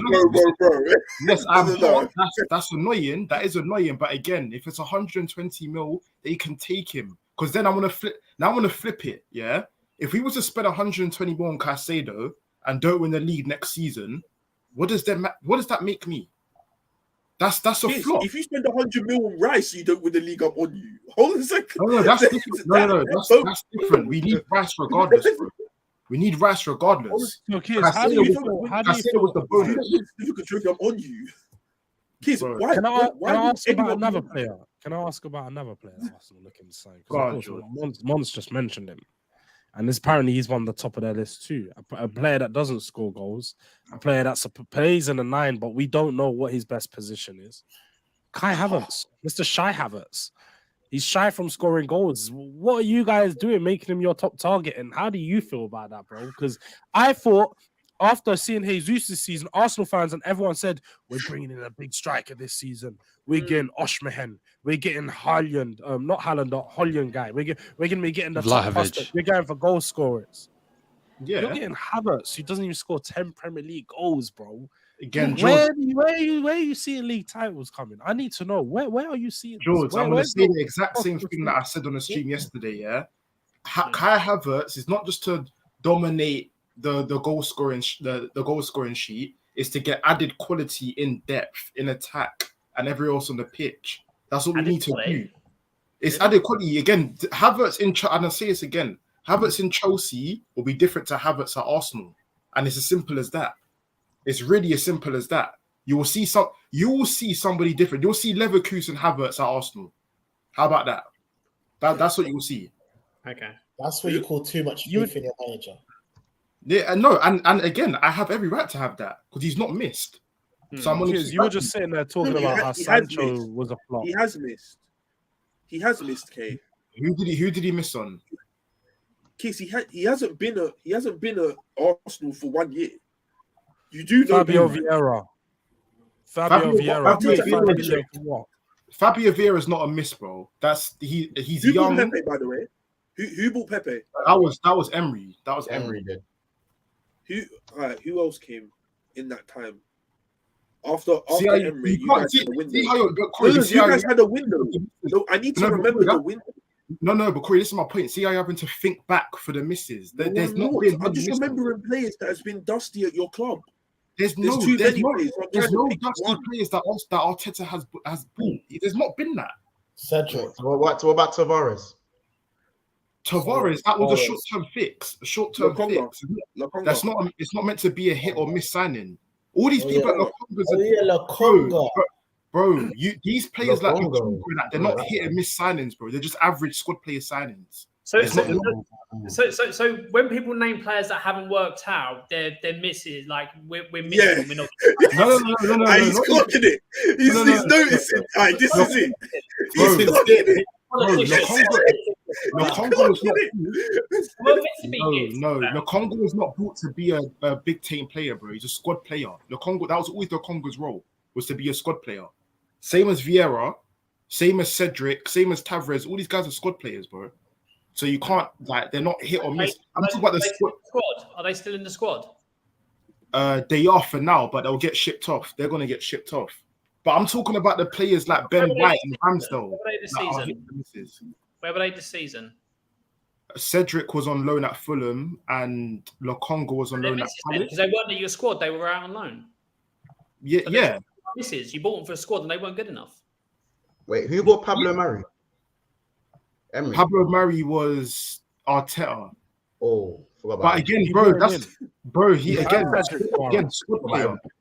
Yes, No. that's annoying. That is annoying. But again, if it's 120 mil, they can take him. Because then I want to flip. Now I want to flip it. Yeah. If we were to spend 120 mil on Caicedo and don't win the league next season, what does that make me? That's a flop. If you spend 100 mil on Rice, you don't win the league. I'm on you. Hold on a second. No, that's different. That's different. We need Rice regardless, bro. We need Rice regardless. So, Kiz, how do you feel? Was the bonus. I'm on you. Kiz, why? Can I ask would about anyone another do- player? Can I ask about another player that Arsenal looking to sign? Go on, Because Mons just mentioned him. And apparently he's one of the top of their list too. A player that doesn't score goals, a player that plays in the 9, but we don't know what his best position is. Kai Havertz, Mr. Shy Havertz. He's shy from scoring goals. What are you guys doing, making him your top target? And how do you feel about that, bro? Because I thought after seeing Jesus this season, Arsenal fans and everyone said, we're bringing in a big striker this season. We're getting Oshmahen. We're getting Holland. Not Holland, the Holland guy. We're going to be getting the top prospect. We're going for goal scorers. Yeah. You're getting Havertz, who doesn't even score 10 Premier League goals, bro. Again, where are you seeing league titles coming? I need to know. Where are you seeing George, I'm going to say the exact same thing that I said on the stream yesterday, yeah? Kai Havertz is not just to dominate the goal scoring sheet, is to get added quality in depth, in attack, and everywhere else on the pitch. That's what we need to do. It's added quality. Again, Havertz and I'll say this again, Havertz in Chelsea will be different to Havertz at Arsenal. And it's as simple as that. It's really as simple as that. You will see somebody different. You'll see Leverkusen Havertz at Arsenal. How about that? That's what you will see. Okay. That's what you call too much faith in your manager. Yeah, no, and again, I have every right to have that because he's not missed. So you were just sitting there talking about how Sancho was a flop. He has missed. He has missed, Kay. Who did he miss on? Casey, he hasn't been a Arsenal for 1 year. You do know Fabio Vieira. Fabio Vieira. Fabio Vieira is not a miss, bro. He's who young. Bought Pepe, by the way? Who bought Pepe? That was Emery. Emery did. Who else came in that time? After Emery, you guys had a window. You guys had a window. No, I need to remember the window. No, but Corey, this is my point. See how you're having to think back for the misses. There's not been. I'm just remembering players that has been dusty at your club. There's no dusty players that Arteta has bought. There's not been that. Cedric. What about Tavares? Tavares, that was a short-term fix. A short-term fix. That's not. It's not meant to be a hit or miss signing. All these people at Lokonga. Bro, these players like Lokonga, they're not hit and miss signings, bro. They're just average squad player signings. So when people name players that haven't worked out, they're misses. Like we're missing. We're not. No. He's clocking it. He's noticing. Right, this is it. He's clocking it. Lokonga was not brought to be a big team player, bro. He's a squad player. Lokonga, that was always Lokonga's role, was to be a squad player. Same as Vieira, same as Cedric, same as Tavares. All these guys are squad players, bro. So you can't, they're not hit or miss. I'm talking about the squad. Are they still in the squad? They are for now, but they'll get shipped off. They're going to get shipped off. But I'm talking about the players like Ben White and Ramsdale. Where were they this season? Cedric was on loan at Fulham and Lokonga was on loan at Palace. Because they weren't in your squad, they were out on loan. Yeah. You bought them for a squad and they weren't good enough. Wait, who bought Pablo Mari? Emery. Pablo Mari was Arteta. Oh, forgot about but again,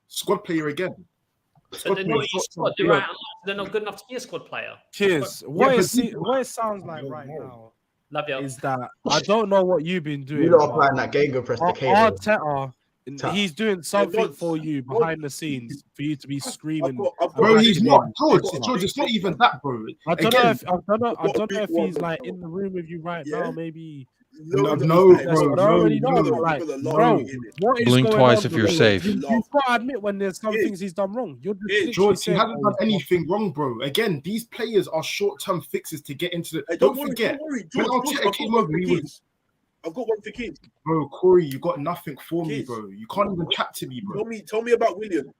squad player again. So they're not your squad. They're not good enough to be a squad player. Cheers. What it sounds like right now is that I don't know what you've been doing. You're not applying that Gego press the Arteta, he's doing something for you behind the scenes for you to be screaming. Bro, he's not. George, it's not even that, bro. I don't know if he's like in the room with you right now. Maybe. No, blink twice if you're safe. You've got to admit when there's some things he's done wrong. George, he hasn't done anything wrong, bro. Again, these players are short-term fixes to get into the. Don't forget, when Arteta came over, I've got one for kids. Bro, Corey, you got nothing for me, bro. You can't even chat to me, bro. Tell me about William.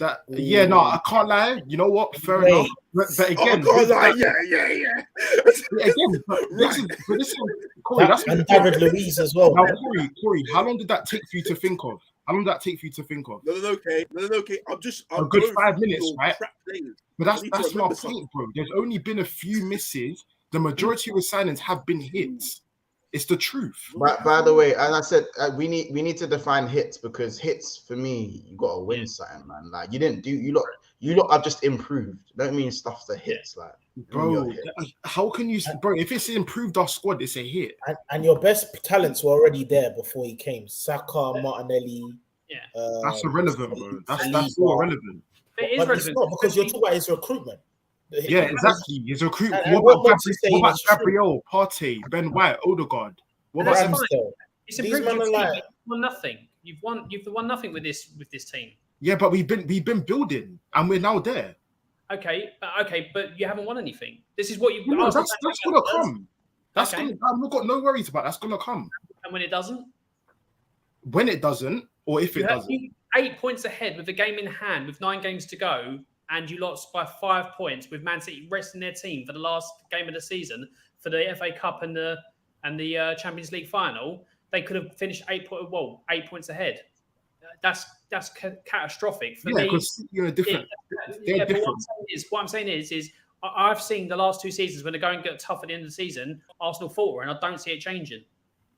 I can't lie. You know what? Fair enough. But again, Corey, that's and David Luiz as well. Now, Corey, how long did that take for you to think of? No, okay. I'm a good 5 minutes, right? But that's my point, bro. There's only been a few misses. The majority of the signings have been hits. It's the truth. By the way, and I said we need to define hits, because hits for me, you got to win something, man. Like you lot have just improved. Don't mean stuff's the hits, like bro. How can you, bro? If it's improved our squad, it's a hit. And your best talents were already there before he came. Saka, Martinelli, Yeah. That's irrelevant, bro. That's Saliba. all irrelevant. It is But it's relevant. not, because you're talking about his recruitment. Yeah, exactly. His recruitment. And What what about Mods is saying What about is true. Gabriel, Partey, Ben White, Odegaard? What That's about fine. Ramsdale. It's These improved men your are team. like- You've won nothing. You've won nothing with this team. Yeah, but we've been building, and we're now there. Okay, but you haven't won anything. This is what you. No, Arsenal that's gonna come. That's Okay. gonna. I've got no worries about. That's gonna come. And when it doesn't, When it doesn't, or if it doesn't. you 8 points ahead with the game in hand, with 9 games to go, and you lost by 5 points with Man City resting their team for the last game of the season for the FA Cup and the Champions League final. They could have finished 8 points ahead. That's catastrophic for me. Because you're different. They're But different. what I'm saying is I've seen the last 2 seasons when they're going to get tough at the end of the season, Arsenal falter, and I don't see it changing.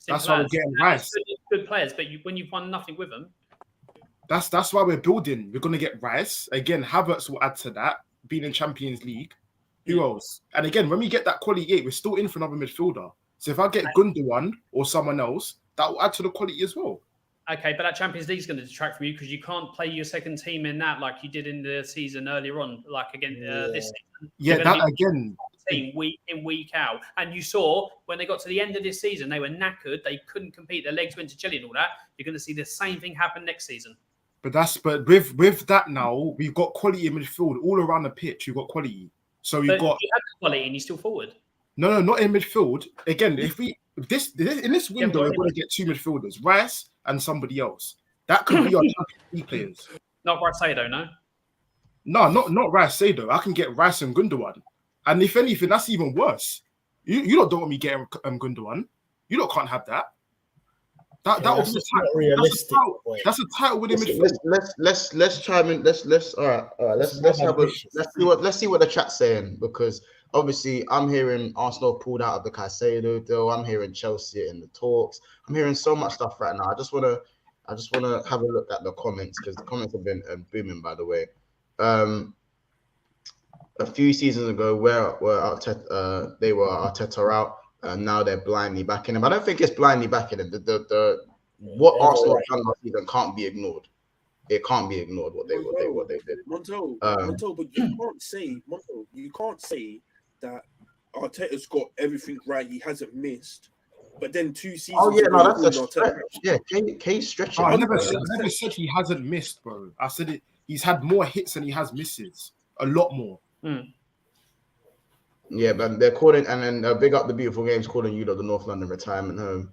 That's why we're getting Rice. Good players, but when you've won nothing with them. That's why we're building. We're gonna get Rice again. Havertz will add to that. Being in Champions League, who else? And again, when we get that quality 8, we're still in for another midfielder. So if I get Gundogan or someone else, that will add to the quality as well. Okay, but that Champions League is going to detract from you because you can't play your second team in that like you did in the season earlier on, like again this season. Yeah, You're that gonna be again. team week in, week out. And you saw when they got to the end of this season, they were knackered. They couldn't compete. Their legs went to jelly and all that. You're going to see the same thing happen next season. But with that now, we've got quality in midfield all around the pitch. We've got quality. So we've got you have the quality and you're still forward. no, not in midfield. Again, if we in this window, we're going to get 2 midfielders, Rice and somebody else. That could be our Champions League players. Not Caicedo, no. No, not Rice Caicedo. I can get Rice and Gundogan. And if anything, that's even worse. You don't want me getting Gundogan. You don't can't have that. That would be not realistic. That's a title winning midfield. Let's chime in. Let's all right. Let's see what the chat's saying, because obviously I'm hearing Arsenal pulled out of the Caicedo deal. I'm hearing Chelsea in the talks. I'm hearing so much stuff right now. I just wanna have a look at the comments, because the comments have been booming, by the way. A few seasons ago, where they were Arteta out, and now they're blindly backing him. I don't think it's blindly backing him. What Arsenal have done last season can't be ignored. It can't be ignored what they did. Monto, but you can't say that Arteta's got everything right. He hasn't missed. But then 2 seasons. Oh yeah, no, that's a Arteta. stretch. Yeah, K's stretching. I never said he hasn't missed, bro. I said it. He's had more hits than he has misses. A lot more. Yeah, but they're calling, and then big up the beautiful games calling you the North London retirement home.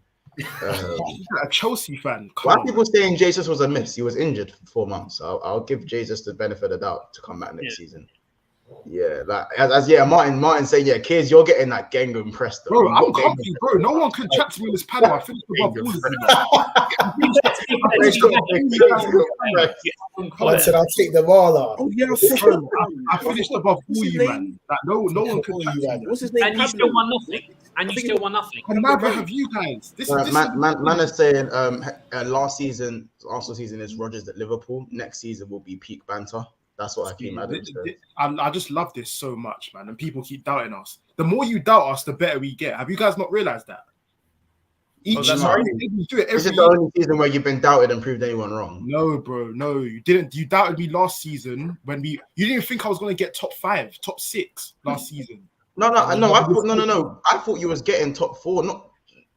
A Chelsea fan. Why are people saying Jesus was a miss? He was injured for 4 months. I'll give Jesus the benefit of the doubt to come back next season. Yeah, like Martin saying, yeah, kids, you're getting that Gengham pressed. Bro, I'm comfy, bro. No one can chat to me in this panel. I finished above all of you. I said I'll take the ball out. Oh yeah, Bro, I finished above all you, man. Like, no one can chat to me. What's his name? And you still won nothing. And neither have you guys. Man is saying last season, Arsenal season is Rodgers at Liverpool. Next season will be peak banter. That's what I came out of. I just love this so much, man. And people keep doubting us. The more you doubt us, the better we get. Have you guys not realized that? Each time we do it every Is it the only season where you've been doubted and proved anyone wrong? No, bro. No, you didn't. You doubted me last season when you didn't think I was going to get top 5, top 6 last season. No. I thought you was getting top 4, not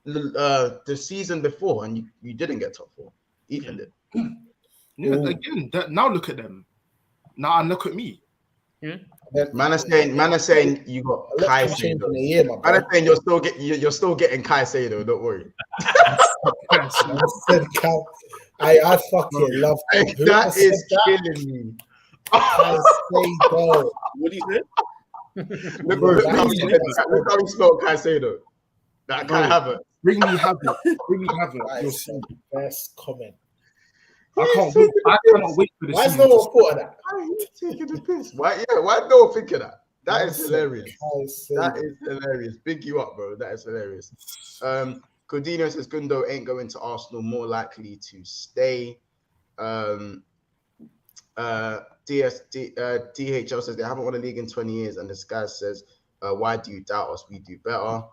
the season before, and you didn't get top 4. Ethan did. Yeah, again, now look at them. Now look at me. Man is saying you got Caicedo. Man is saying you're still getting Caicedo. Don't worry. I fucking love that. That is killing me. Caicedo. What do you say? Look how he spelled Caicedo. That can't have it. Bring me Havertz. That's the best comment. I cannot wait for this. Why is no one thought of that? Why are you taking the piss? Why no one thinking that? That is hilarious. That is hilarious. Big you up, bro. That is hilarious. Cordino says Gundo ain't going to Arsenal, more likely to stay. DHL says they haven't won a league in 20 years, and this guy says, why do you doubt us? We do better.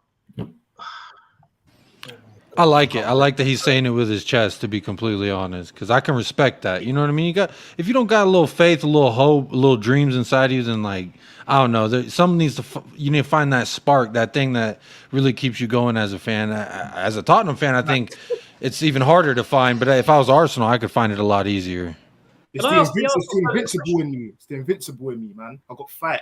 I like it. I like that he's saying it with his chest, to be completely honest, because I can respect that. You know what I mean? If you don't got a little faith, a little hope, a little dreams inside you, then like I don't know, something needs to. You need to find that spark, that thing that really keeps you going as a fan. As a Tottenham fan, I think it's even harder to find. But if I was Arsenal, I could find it a lot easier. It's the invincible in me. It's the invincible in me, man. I got fight.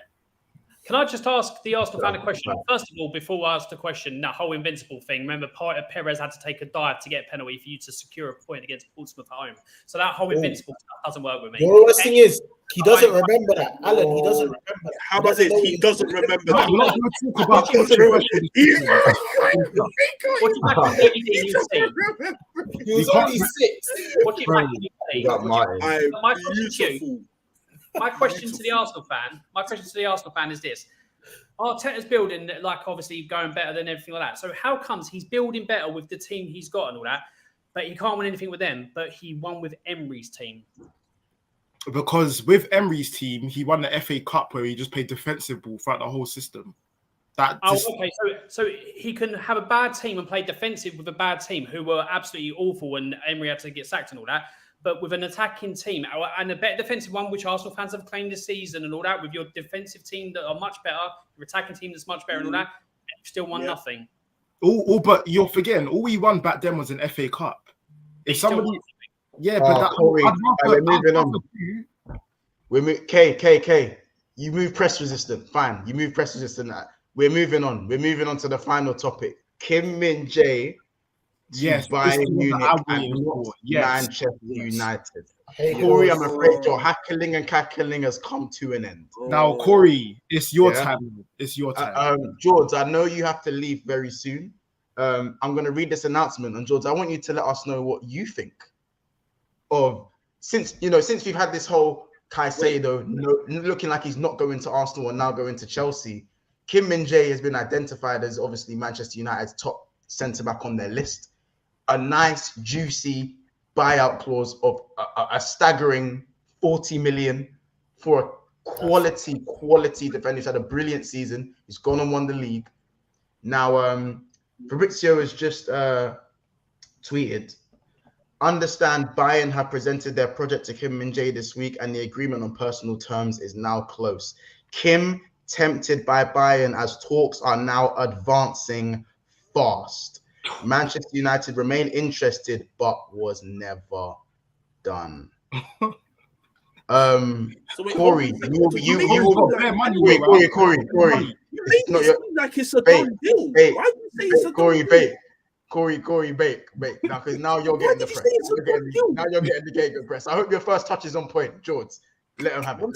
Can I just ask the Arsenal fan a question? First of all, before I ask the question, that whole invincible thing, remember Perez had to take a dive to get a penalty for you to secure a point against Portsmouth at home. So that whole invincible stuff doesn't work with me. The worst thing is, he doesn't remember that. Alan, he doesn't remember that. How about this? He doesn't remember that. We're not going to talk about controversy. What do you back on you see? He was only 6. What do you back on you see? My question to the Arsenal fan is this. Arteta's building, like, obviously going better than everything like that. So how comes he's building better with the team he's got and all that, but he can't win anything with them, but he won with Emery's team? Because with Emery's team, he won the FA Cup where he just played defensive ball throughout the whole system. Okay. So he can have a bad team and play defensive with a bad team who were absolutely awful and Emery had to get sacked and all that. But with an attacking team and a better defensive one, which Arsenal fans have claimed this season and all that, with your defensive team that are much better, your attacking team that's much better and all that, you still won nothing. But you're forgetting, all we won back then was an FA Cup. If somebody... Yeah, but Corey, we're moving on. K. You move press resistant. Fine. You move press resistant. We're moving on. We're moving on to the final topic. Kim Min-jae Bayern Munich and Manchester United. Corey, I'm afraid your hackling and cackling has come to an end. Now, Corey, it's your time. It's your time. George, I know you have to leave very soon. I'm going to read this announcement. And George, I want you to let us know what you think of, since we've had this whole Caicedo looking like he's not going to Arsenal and now going to Chelsea. Kim Min-jae has been identified as obviously Manchester United's top centre-back on their list. A nice, juicy buyout clause of a staggering 40 million for a quality defender who's had a brilliant season. He's gone and won the league. Now, Fabrizio has just tweeted, understand Bayern have presented their project to Kim Min-jae this week and the agreement on personal terms is now close. Kim tempted by Bayern as talks are now advancing fast. Manchester United remain interested but was never done. Corey, Corey. Like it's a done deal. Why do you say it's a done deal? Corey, bake. Now, because now you're getting the press. Now you're getting the Gagan press. I hope your first touch is on point, George. Let him have it.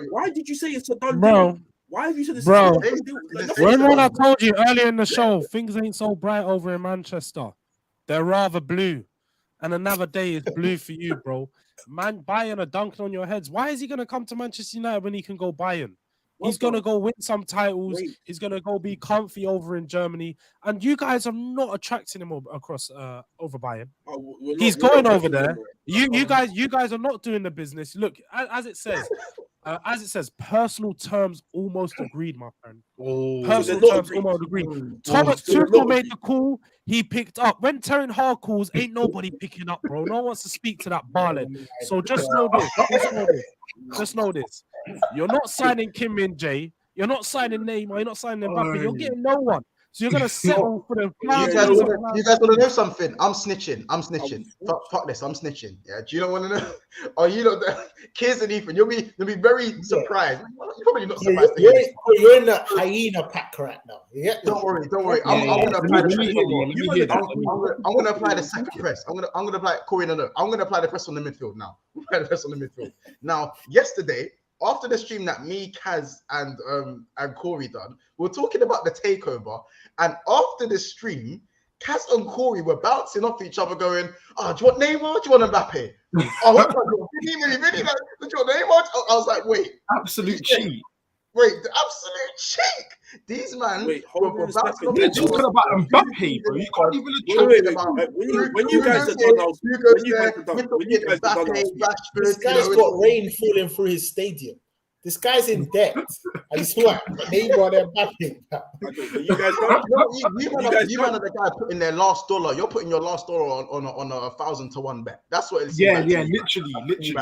Why did you say it's a done deal? Why have you said this? Bro, when I told you earlier in the show, things ain't so bright over in Manchester. They're rather blue. And another day is blue for you, bro. Man, Bayern are dunking on your heads. Why is he going to come to Manchester United when he can go Bayern? He's going to go win some titles. He's going to go be comfy over in Germany. And you guys are not attracting him across over Bayern. He's going over there. You guys are not doing the business. Look, as it says, personal terms almost agreed, my friend. Personal terms almost agreed. Thomas Tuchel made the call. He picked up. When Terran Hart calls, ain't nobody picking up, bro. No one wants to speak to that Barlet. So just know this. Just know this. You're not signing Kim Min-jae. You're not signing Neymar. You're not signing Mbappe. You're getting no one. So you're going to settle for the... You guys want to know something? I'm snitching. Fuck this. I'm snitching. Yeah. Do you not want to know? Oh, you know, Kids and Ethan, you'll be very surprised. You're probably not surprised. You're in the hyena pack right now. Yeah. Don't worry. I'm going to apply I'm going to apply the second press. I'm going to apply Corey. No. I'm going to apply the press on the midfield now. Now, yesterday, after the stream that me, Kaz, and Corey done, we were talking about the takeover. And after the stream, Kaz and Corey were bouncing off each other, going, "Oh, do you want Neymar? Do you want Mbappe? Oh, really? Do you want Neymar?" I was like, "Wait, absolute cheat! Wait, the absolute cheat! These man wait, hold on a second. You're talking about Mbappe, bro. You can't even when you guys are done, this guy's got rain falling through his stadium. This guy's in debt. And it's like Neymar and Mbappe. You guys don't. You man are the guy putting their last dollar. You're putting your last dollar on a 1,000 to 1 bet. That's what it's Yeah, like. literally. I'm just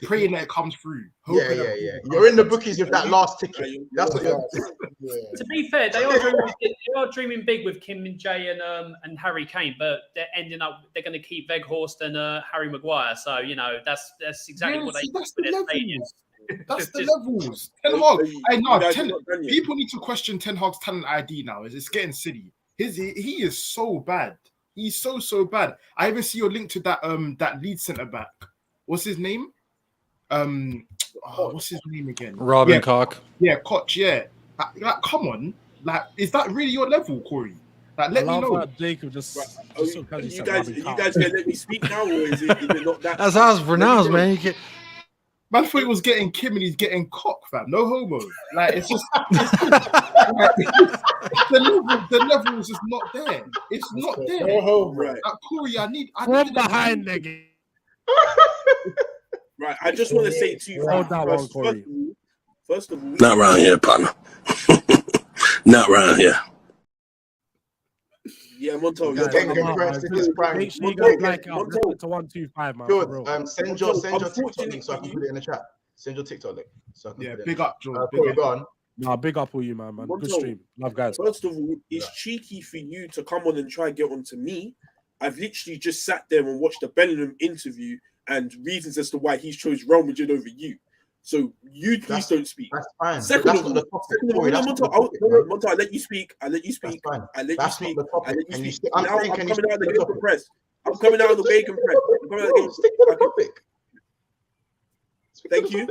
praying that it comes through. Yeah. You're in the bookies with that last ticket. That's what you're. To be fair, they are dreaming big with Kim and Jay and Harry Kane, but they're going to keep Weghorst and Harry Maguire. So that's exactly what that's they. the levels. That's the levels. Ten Hag. People need to question Ten Hag's talent ID now. It's getting silly. He is so bad. He's so bad. I even see your link to that lead centre back. What's his name? What's his name again? Robin Koch. Yeah, Koch. Yeah. Like, come on. Like, is that really your level, Corey? Like, let me know. Jacob just. You guys gonna let me speak now, or is it not that? That's how it's pronounced, man. You can't. Man thought he was getting Kim and he's getting Cock, fam. No homo. Like, it's just the level is just not there. It's not there. No homo. Right. Corey, I need from behind, nigga. Right. I just want to say to you, first of all, Not around here, partner. Not around here. Yeah, Monto. You're getting compressed. This is prime. Make sure you guys like out. To 125, man. Good. Send your TikTok link so I can put it in the chat. Send your TikTok link. So big up, Joe. Go on. Nah, big up all you, man. Good stream. Love, guys. First of all, it's cheeky for you to come on and try and get onto me. I've literally just sat there and watched the Bellingham interview and reasons as to why he chose Real Madrid over you. So you please don't speak. That's fine. Second of all, Monto, I let you speak. I let you speak. Now I'm coming out of the game compressed. I'm coming out of the game compressed. Stick to the topic. Thank you.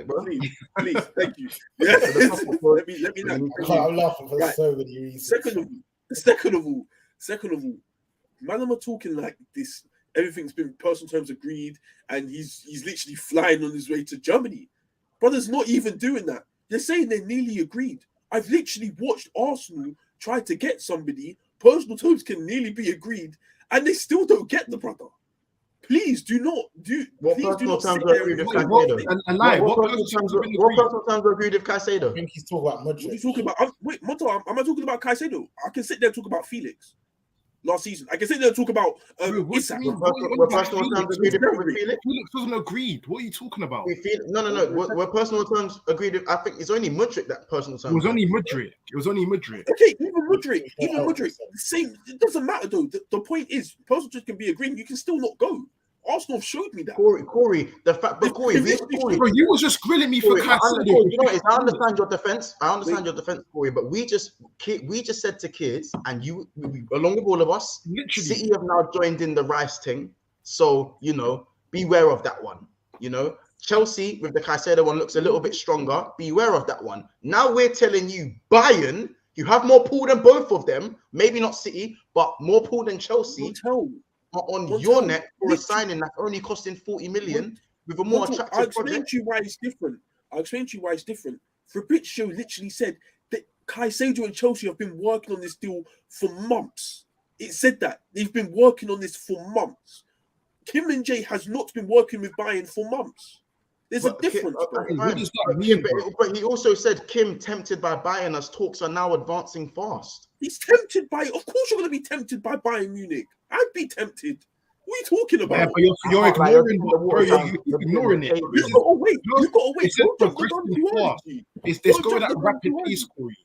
Please. Thank you. Yes. Let me know. I'm laughing for so many reasons. Second of all, man, I'm talking like this. Everything's been personal terms agreed, and he's literally flying on his way to Germany. Brother's not even doing that. They're saying they're nearly agreed. I've literally watched Arsenal try to get somebody. Personal terms can nearly be agreed, and they still don't get the brother. Please do not do. What personal terms are agreed with Caicedo? What personal terms are agreed with Caicedo? I think he's talking about Madrid. What are you talking about? Wait, Monto, am I talking about Caicedo? I can sit there and talk about Felix last season. I can sit there and talk about Isak. What personal terms agreed with Felix? Felix wasn't agreed. What are you talking about? No. What personal terms agreed with? I think it's only Madrid that personal terms. It was only Madrid. Okay, even Madrid. Same. It doesn't matter though. The point is, personal terms can be agreed. You can still not go. Arsenal showed me that. Corey, Corey, you was just grilling me for Caicedo. I understand your defense. Corey, but we just said to kids, and you, along with all of us, literally. City have now joined in the Rice thing. So, beware of that one. Chelsea with the Caicedo one looks a little bit stronger. Beware of that one. Now we're telling you, Bayern, you have more pull than both of them. Maybe not City, but more pull than Chelsea. On your neck for a signing that's only costing 40 million with a more attractive I'll explain to you why it's different. Fabrizio literally said that Caicedo and Chelsea have been working on this deal for months. It said that they've been working on this for months. Kim and Jay has not been working with Bayern for months. There's a difference. But he also said Kim tempted by Bayern as talks are now advancing fast. He's tempted by. Of course, you're going to be tempted by Bayern Munich. I'd be tempted. What are you talking about? Yeah, but you're ignoring you're ignoring it. You've got to wait. It's going at a rapid pace, Corey.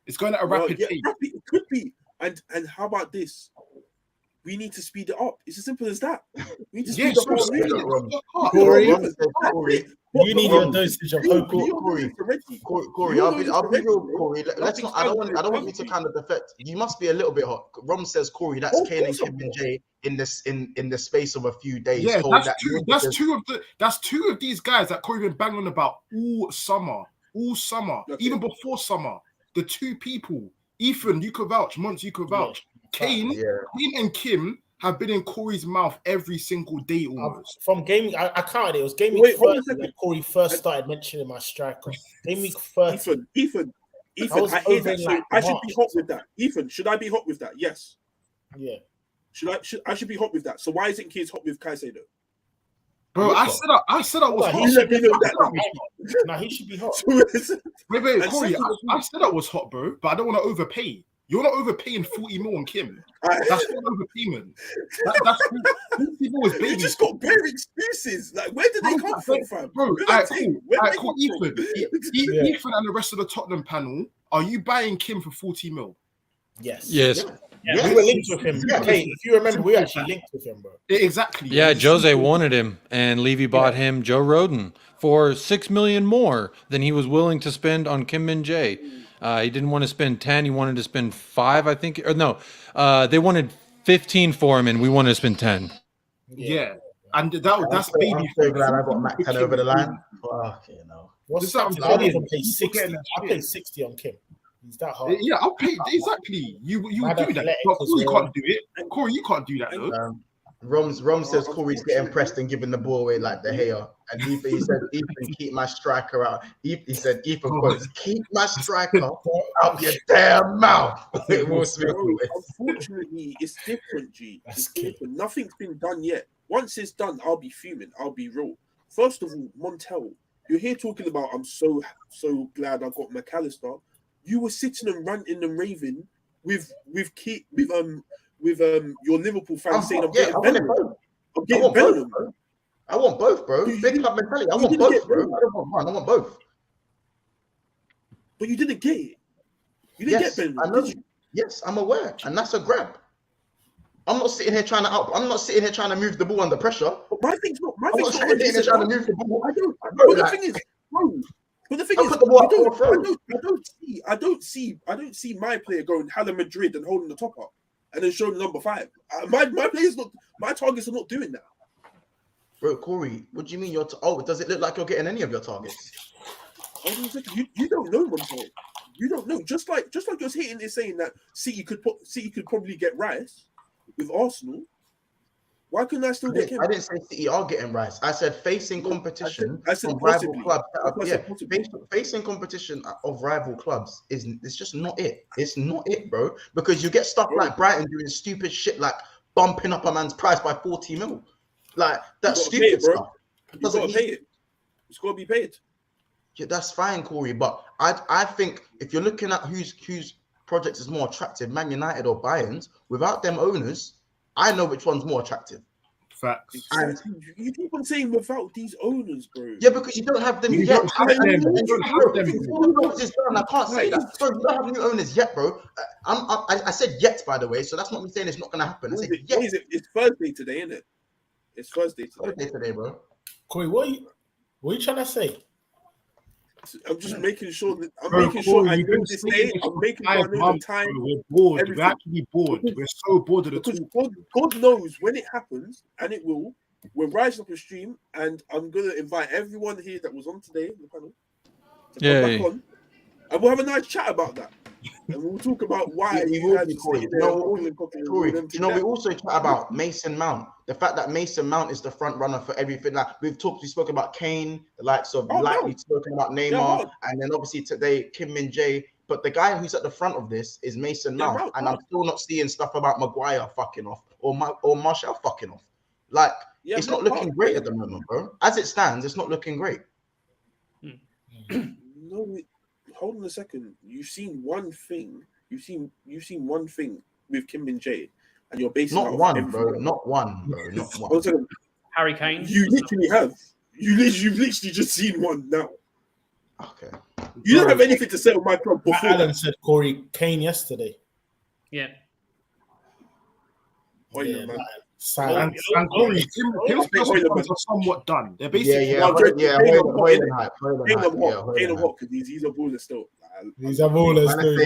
It's going at a rapid pace. It could be. And how about this? We need to speed it up. It's as simple as that. We need to speed up. Corey, you need your dosage of hope. Corey, I'll be real, Corey. Let's not. I don't want you to kind of defect. You must be a little bit hot. Rom says, Corey, that's Kane and Kim and Jay in the space of a few days. Yeah, that's two of these guys that Corey been banging on about all summer, even before summer. The two people, Ethan, you could vouch. Mons, you could vouch. Kane and Kim have been in Corey's mouth every single day almost. From game, I counted it. It was game week 30 when Corey first started mentioning my striker. Game week 30. Ethan, I hear that. I should be hot with that. Ethan, should I be hot with that? Yes. Yeah. I should be hot with that. So why isn't kids hot with Caicedo? Bro, I said I was Nah, hot. he should be that. Nah, he should be hot. Wait, And Corey, second- I said I was hot, bro, but I don't want to overpay. You're not overpaying 40 mil on Kim. That's not overpayment. That's 40 mil is baby. You just got bare excuses. Like, where did they come from, fam? Bro, Where alright, they- cool. where Alright, they cool. come from? Ethan and the rest of the Tottenham panel, are you buying Kim for 40 mil? Yes. Yes. We were linked with him. Yeah. Hey, if you remember, we were actually linked with him, bro. Exactly. Yeah, Jose wanted him, and Levy bought him Joe Roden for $6 million more than he was willing to spend on Kim Min Jae. He didn't want to spend 10; he wanted to spend 5, I think. Or no, they wanted 15 for him, and we wanted to spend 10. Yeah. And that's I'm baby. so glad I got Mac 10 over the line. Fuck, you know. What's This is what I'm that? I'll saying. even pay 60. Forgetting I that pay shit. 60 on Kim. He's that hard. Yeah, I'll pay exactly. You Mad do that. athletic But as Corey well. can't do it. Corey, you can't do that though. Rom says Corey's getting pressed and giving the ball away like the hair. And he said, Ethan, keep my striker out. He said, Ethan quotes, keep my striker out your damn mouth. Will Smith. Bro, unfortunately, it's different, G. That's It's key. different. Nothing's been done yet. Once it's done, I'll be fuming. I'll be real. First of all, Montel, you're here talking about I'm so glad I got McAllister. You were sitting and ranting and raving with your Liverpool fans saying I'm getting Bellingham. I'm getting Bellingham. I want both, bro. Big club mentality. I want both, bro. I don't want one. I want both. But you didn't get it. You didn't get Bellingham. I know. Did you? Yes, I'm aware, and that's a grab. I'm not sitting here trying to move the ball under pressure. But my thing's not. I'm not sitting here trying to move the ball. I don't. Bro, But the like- thing is, bro. But the thing I is, put the ball up you for a throw. I don't see my player going Hala Madrid and holding the top up and then showing number 5. My players not. My targets are not doing that. Bro, Corey, what do you mean does it look like you're getting any of your targets? Hold on a second. You don't know, Montel. You don't know. Just like you're hitting is saying that City could probably get Rice with Arsenal. Why couldn't I still get him? I didn't say City are getting Rice. I said facing competition I said from rival possibly. clubs. I said possibly. Facing competition of rival clubs it's just not it. It's not it, bro. Because you get stuff like Brighton doing stupid shit like bumping up a man's price by 40 mil. Like that's You gotta pay stupid it, bro. stuff. You gotta pay it. It's gotta be paid. Yeah, that's fine, Corey. But I think if you're looking at whose project is more attractive, Man United or Bayern's, without them owners, I know which one's more attractive. Facts. And You keep on saying without these owners, bro. yeah, because you don't have them You yet. don't have them. You don't have them. I can't say that. Bro, you don't have new owners yet, bro. I said yet, by the way, so that's not me saying it's not going to happen. I What said is it? yet. What is it? It's Thursday today, isn't it? It's Thursday today. Thursday today, bro. Corey, what are you trying to say? I'm just making sure that Bro, making sure Corey, I you've know been this saying day. this I'm for making sure I 5 know the months, time. bro. We're bored. everything. We're actually bored. We're so bored of the Because talk. God knows when it happens, and it will. We're rising up a stream, and I'm gonna invite everyone here that was on today in the panel to come back on, and we'll have a nice chat about that. And we'll talk about why We you will guys be, are Corey. sitting You there know, calling Coquelin and Corey, all them do you know, we things. also chat about Mason Mount. The fact that Mason Mount is the front runner for everything. Like we spoke about Kane, the likes of lightly spoken about Neymar, and then obviously today Kim Min Jae. But the guy who's at the front of this is Mason Mount, and I'm still not seeing stuff about Maguire fucking off or Martial fucking off. Like it's not looking great at the moment, bro. As it stands, it's not looking great. No, hold on a second. You've seen one thing. You've seen one thing with Kim Min Jae, and you're basing Not one, bro. Not one, bro. Not one. One second. Harry Kane. You literally have. You've literally just seen one now. Okay. You don't have anything to say on my club Matt before. Allen said Corey Kane yesterday. Yeah. Yeah, man. silent. And Corey, Tim's plans are somewhat done. They're basically Kane of Hawk, because he's a baller still. He's a baller still.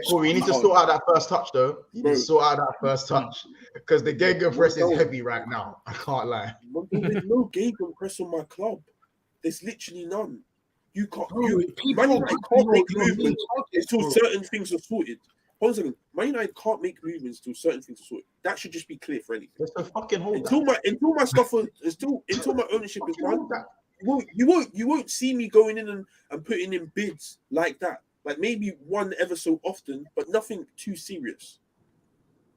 Corey, you need to sort out that first touch, though. You need to sort out that first touch because the Gegen press is heavy right now. I can't lie. There's no Gegen press on my club. There's literally none. You can't. people Man United can't make your movements targets, until bro. certain things are sorted. Hold on a second. Man United can't make movements until certain things are sorted. That should just be clear for anything. There's no fucking hold. Until my stuff until my ownership is done. You won't see me going in and putting in bids like that. Like maybe one ever so often, but nothing too serious.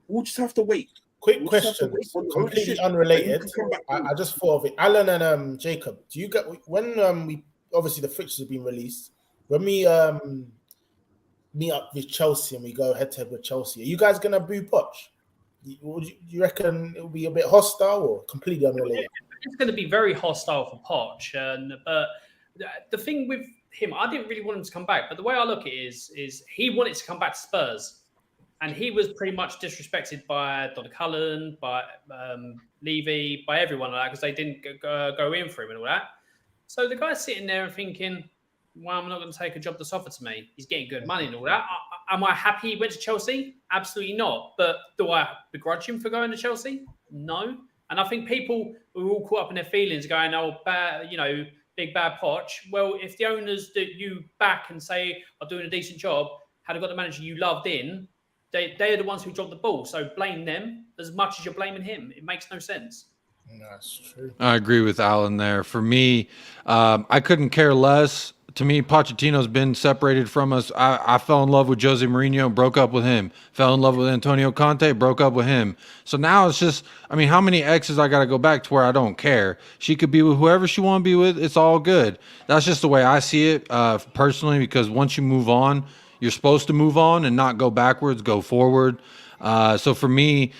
We'll just have to wait. Quick What's question, happened? Oh, completely shit. unrelated. You can come back. I just thought of it. Alan and Jacob, do you get when we obviously the fixtures have been released? When we meet up with Chelsea and we go head to head with Chelsea, are you guys gonna boo Poch? Do you reckon it will be a bit hostile or completely unrelated? It's going to be very hostile for Poch, but the thing with him, I didn't really want him to come back. But the way I look at it is he wanted to come back to Spurs. And he was pretty much disrespected by Donna Cullen, by Levy, by everyone like that because they didn't go in for him and all that. So the guy's sitting there and thinking, well, I'm not going to take a job that's offered to me. He's getting good money and all that. Am I happy he went to Chelsea? Absolutely not. But do I begrudge him for going to Chelsea? No. And I think people were all caught up in their feelings going, oh, bad, big bad Poch. Well, if the owners that you back and say are doing a decent job had got the manager you loved in, they are the ones who dropped the ball. So blame them as much as you're blaming him. It makes no sense. That's true. I agree with Alan there. For me, I couldn't care less. To me, Pochettino's been separated from us. I fell in love with Jose Mourinho, broke up with him. Fell in love with Antonio Conte, broke up with him. So now it's just, how many exes I got to go back to where I don't care? She could be with whoever she want to be with. It's all good. That's just the way I see it personally, because once you move on, you're supposed to move on and not go backwards, go forward. So for me,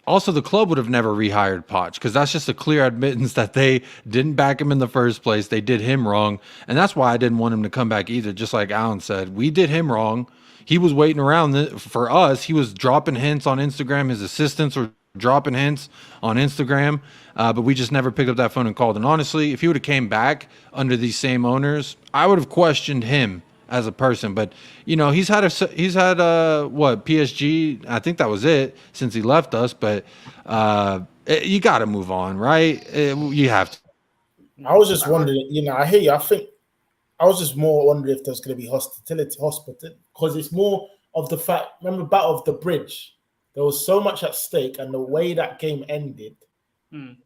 also, the club would have never rehired Poch because that's just a clear admittance that they didn't back him in the first place. They did him wrong. And that's why I didn't want him to come back either. Just like Alan said, we did him wrong. He was waiting around for us. He was dropping hints on Instagram. His assistants were dropping hints on Instagram. But we just never picked up that phone and called. And honestly, if he would have came back under these same owners, I would have questioned him as a person. But he's had PSG, I think that was it since he left us. But you got to move on, right? You have to. I was just wondering, I hear you. I think I was just more wondering if there's going to be hospitality, because it's more of the fact. Remember, Battle of the Bridge, there was so much at stake, and the way that game ended, and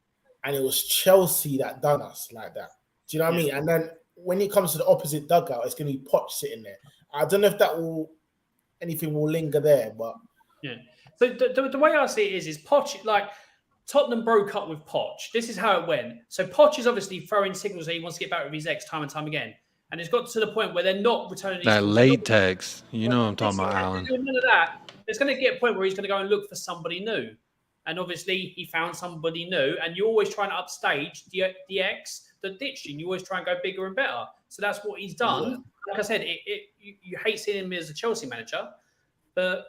it was Chelsea that done us like that. Do you know what I mean? And then when it comes to the opposite dugout, it's going to be Poch sitting there. I don't know if anything will linger there, but yeah. So the way I see it is Poch, like Tottenham broke up with Poch. This is how it went. So Poch is obviously throwing signals that he wants to get back with his ex time and time again, and it's got to the point where they're not returning that late text. What I'm talking about, Alan. None of that. It's going to get a point where he's going to go and look for somebody new, and obviously he found somebody new, and you're always trying to upstage the ex. The ditching, you always try and go bigger and better. So that's what he's done. Yeah. Like I said, you hate seeing him as a Chelsea manager, but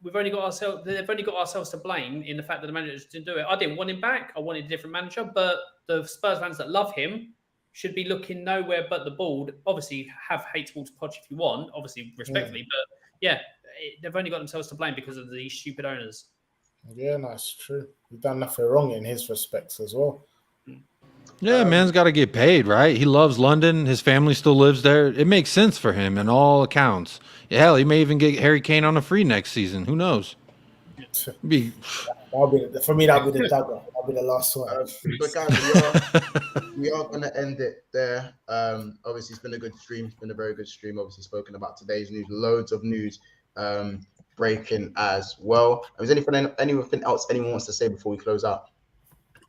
they've only got ourselves to blame in the fact that the manager didn't do it. I didn't want him back. I wanted a different manager, but the Spurs fans that love him should be looking nowhere but the board. Obviously, have hate towards Poch if you want, obviously respectfully, but yeah, they've only got themselves to blame because of these stupid owners. Yeah, that's true. We've done nothing wrong in his respects as well. Yeah, man's got to get paid, right? He loves London. His family still lives there. It makes sense for him in all accounts. Yeah, hell, he may even get Harry Kane on a free next season. Who knows? For me, that'll be the dagger. That'll be the last one. But guys, we are going to end it there. Obviously, it's been a good stream. It's been a very good stream. Obviously, spoken about today's news. Loads of news breaking as well. Is there anything else anyone wants to say before we close out?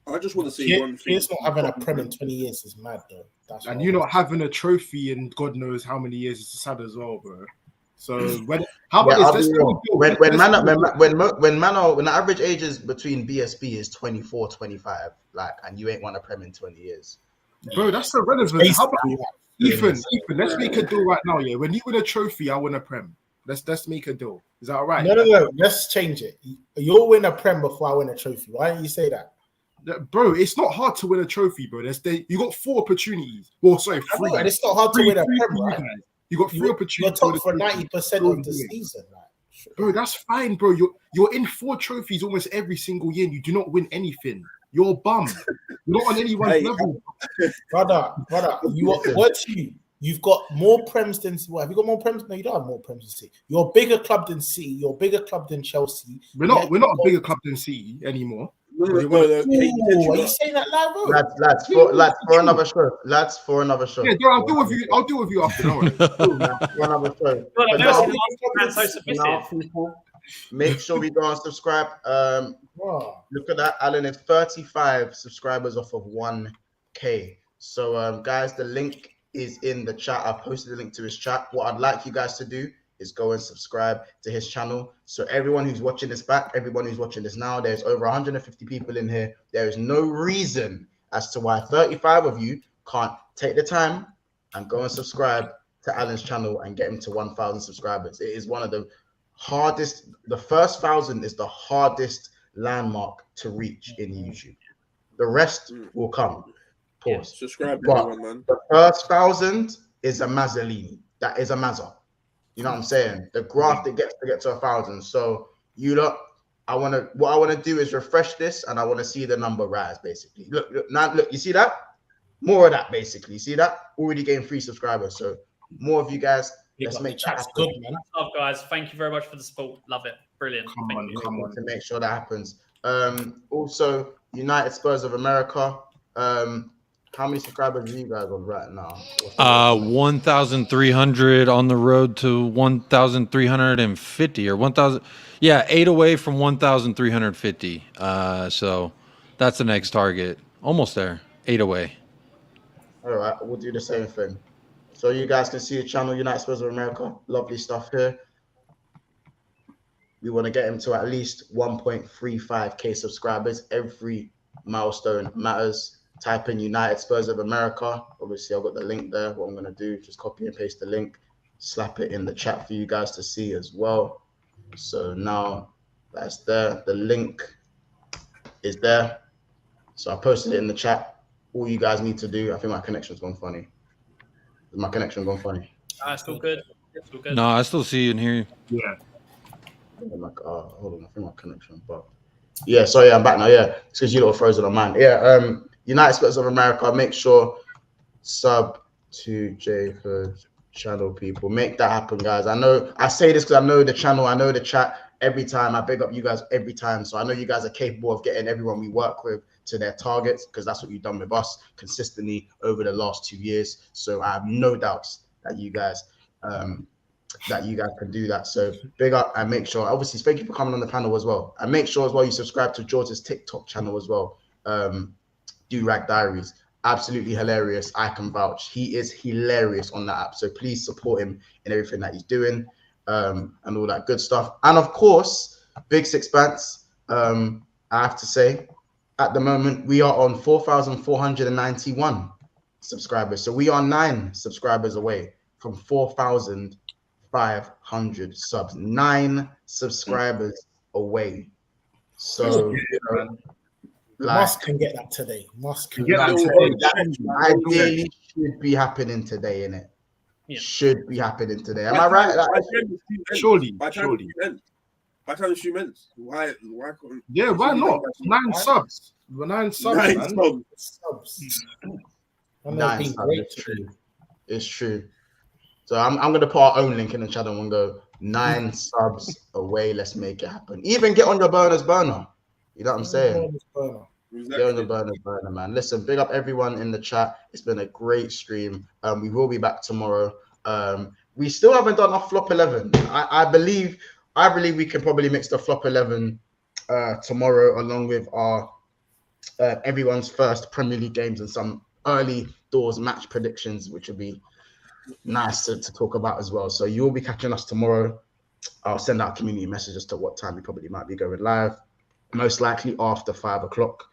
I just want to say one thing. He's not having a Prem in 20 years is mad, though. And you not having a trophy in God knows how many years is sad as well, bro. So when the average age is between BSB is 24, 25, like, and you ain't won a Prem in 20 years, bro. That's irrelevant. How about Ethan? Let's make a deal right now, yeah. When you win a trophy, I win a Prem. Let's make a deal. Is that all right? No. Let's change it. You'll win a Prem before I win a trophy. Why don't you say that? Bro, it's not hard to win a trophy, bro. You got 4 opportunities. Well, sorry, 3. And it's not hard to win a Prem, right? You got 3 opportunities. You're top for 90% of the season, right? Bro, that's fine, bro. You're in 4 trophies almost every single year, and you do not win anything. You're a bum. You're not on anyone's level, brother. You've got more Prems than what? Have you got more Prems? No, you don't have more Prems than City. You're a bigger club than City. You're a bigger club than Chelsea. We're not a bigger club than City anymore. Are you saying that loud, bro? Lads, for another show. Lads, for another show. Yeah, I'll deal with you. For another show. Now, people, Make sure we go and subscribe. Wow. Look at that. Alan is 35 subscribers off of 1K. So, guys, the link is in the chat. I posted the link to his chat. What I'd like you guys to do is go and subscribe to his channel. So everyone who's watching this back, everyone who's watching this now, there's over 150 people in here. There is no reason as to why 35 of you can't take the time and go and subscribe to Alan's channel and get him to 1,000 subscribers. It is one of the hardest. The first 1,000 is the hardest landmark to reach in YouTube. The rest will come. Pause. Subscribe, But everyone, man. the first 1,000 is a Mazzolini. That is a Mazza. You know what I'm saying? The graph that gets to get to 1,000. So what I want to do is refresh this, and I want to see the number rise. Basically, look, now look. You see that? More of that, basically. See that? Already gained 3 subscribers. So more of you guys. Let's make that happen. Good, man. Love, guys. Thank you very much for the support. Love it. Brilliant. Come on. To make sure that happens. Also, United Spurs of America. How many subscribers are you guys on right now? 1,300 on the road to 1,350 or 1,000. Yeah, 8 away from 1,350. So that's the next target. Almost there. 8 away. All right, we'll do the same thing. So you guys can see the channel, United Spurs of America. Lovely stuff here. We want to get him to at least 1.35K subscribers. Every milestone matters. Type in United Spurs of America. Obviously, I've got the link there. What I'm going to do, just copy and paste the link, slap it in the chat for you guys to see as well. So now that's there. The link is there. So I posted it in the chat. All you guys need to do, I think my connection's gone funny. Is my connection gone funny? Still good. Still good. No, I still see you in here. Yeah. Hold on, I think my connection bugged. Yeah, sorry, I'm back now. Yeah, it's because you lot frozen on mine. Yeah, United Spurs of America, make sure sub to Jacob's channel, people. Make that happen, guys. I know I say this because I know the channel, I know the chat every time. I big up you guys every time. So I know you guys are capable of getting everyone we work with to their targets, because that's what you've done with us consistently over the last 2 years. So I have no doubts that you guys can do that. So big up, and make sure, obviously, thank you for coming on the panel as well. And make sure as well you subscribe to George's TikTok channel as well. Do Rag Diaries, absolutely hilarious. I can vouch. He is hilarious on that app. So please support him in everything that he's doing, and all that good stuff. And of course, Big Sixpence. I have to say, at the moment, we are on 4,491 subscribers. So we are 9 subscribers away from 4,500 subs. 9 subscribers away. So, Musk can get that today. Ideally should be happening today, innit? Yeah. Should be happening today. Am I right? Surely. By the time the stream ends, why couldn't? Yeah, why not? 9 subs. 9 subs, man. 9 subs. It's true. So I'm gonna put our own link in the channel and go 9 subs away. Let's make it happen. Even get on your burner. You know what I'm saying? Get on your burner, man. Listen, big up everyone in the chat. It's been a great stream. We will be back tomorrow. We still haven't done our flop 11. I believe we can probably mix the flop 11 tomorrow, along with our everyone's first Premier League games and some early doors match predictions, which would be nice to talk about as well. So you will be catching us tomorrow. I'll send out community messages to what time we probably might be going live. Most likely after 5 o'clock,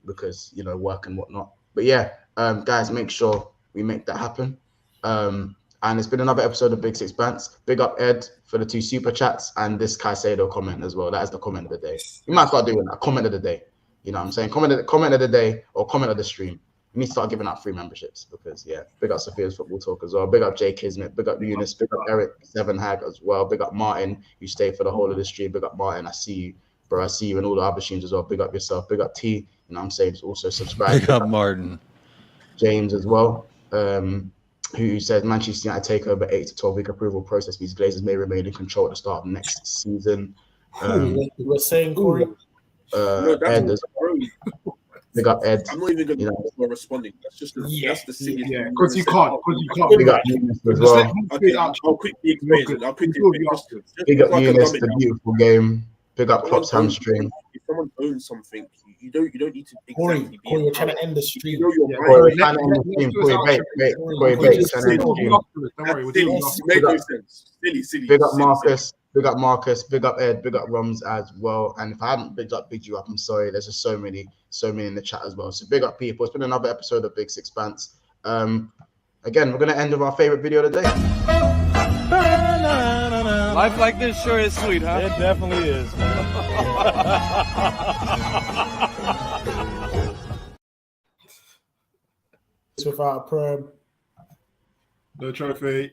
because work and whatnot. But yeah, guys, make sure we make that happen. And it's been another episode of Big Sixpence. Big up Ed for the 2 super chats and this Caicedo comment as well. That is the comment of the day. We might start doing that. Comment of the day. You know what I'm saying? Comment of the day or comment of the stream. We need to start giving out free memberships because, yeah, big up Sophia's Football Talk as well. Big up Jay Kismet. Big up Eunice. Big up Eric Seven Hag as well. Big up Martin, who stayed for the whole of the stream. Big up Martin. I see you, bro. I see you in all the other streams as well. Big up yourself. Big up T. You know what I'm saying? Also subscribe. Big up Martin. James as well, who says Manchester United take over 8 to 12 week approval process. These Glazers may remain in control at the start of next season. You were saying, Corey? No, Ed as Big up Ed. I'm not even going to You be know. responding. That's just that's the silliest. Yeah, thing. because you can't. Big up Eunice as Just well. let him Okay, say out. I'll quickly explain it. I'll quickly explain. Just Big up so I can Eunice, dumb it the down. beautiful game. Big up Someone Klopp's hamstring. If someone owns something, you don't need to Corey, exactly be. you're trying to end the stream. You know your Yeah, mind. Corey, let- trying to end the let- stream. let's do Corey, his wait, outro. wait. Corey, Corey, Corey, wait. just Trying to end the We'll stream. do afterwards, don't worry, we'll do Silly, it afterwards. made no sense. Silly. Big up silly. Marcus. Big up Marcus. Big up Ed. Big up Roms as well. And if I hadn't bigged up Big You up, I'm sorry. There's just so many in the chat as well. So big up people. It's been another episode of Big Sixpence. Again, we're gonna end with our favorite video of the day. Life like this sure is sweet, huh? It definitely is. Without a perm. No trophy.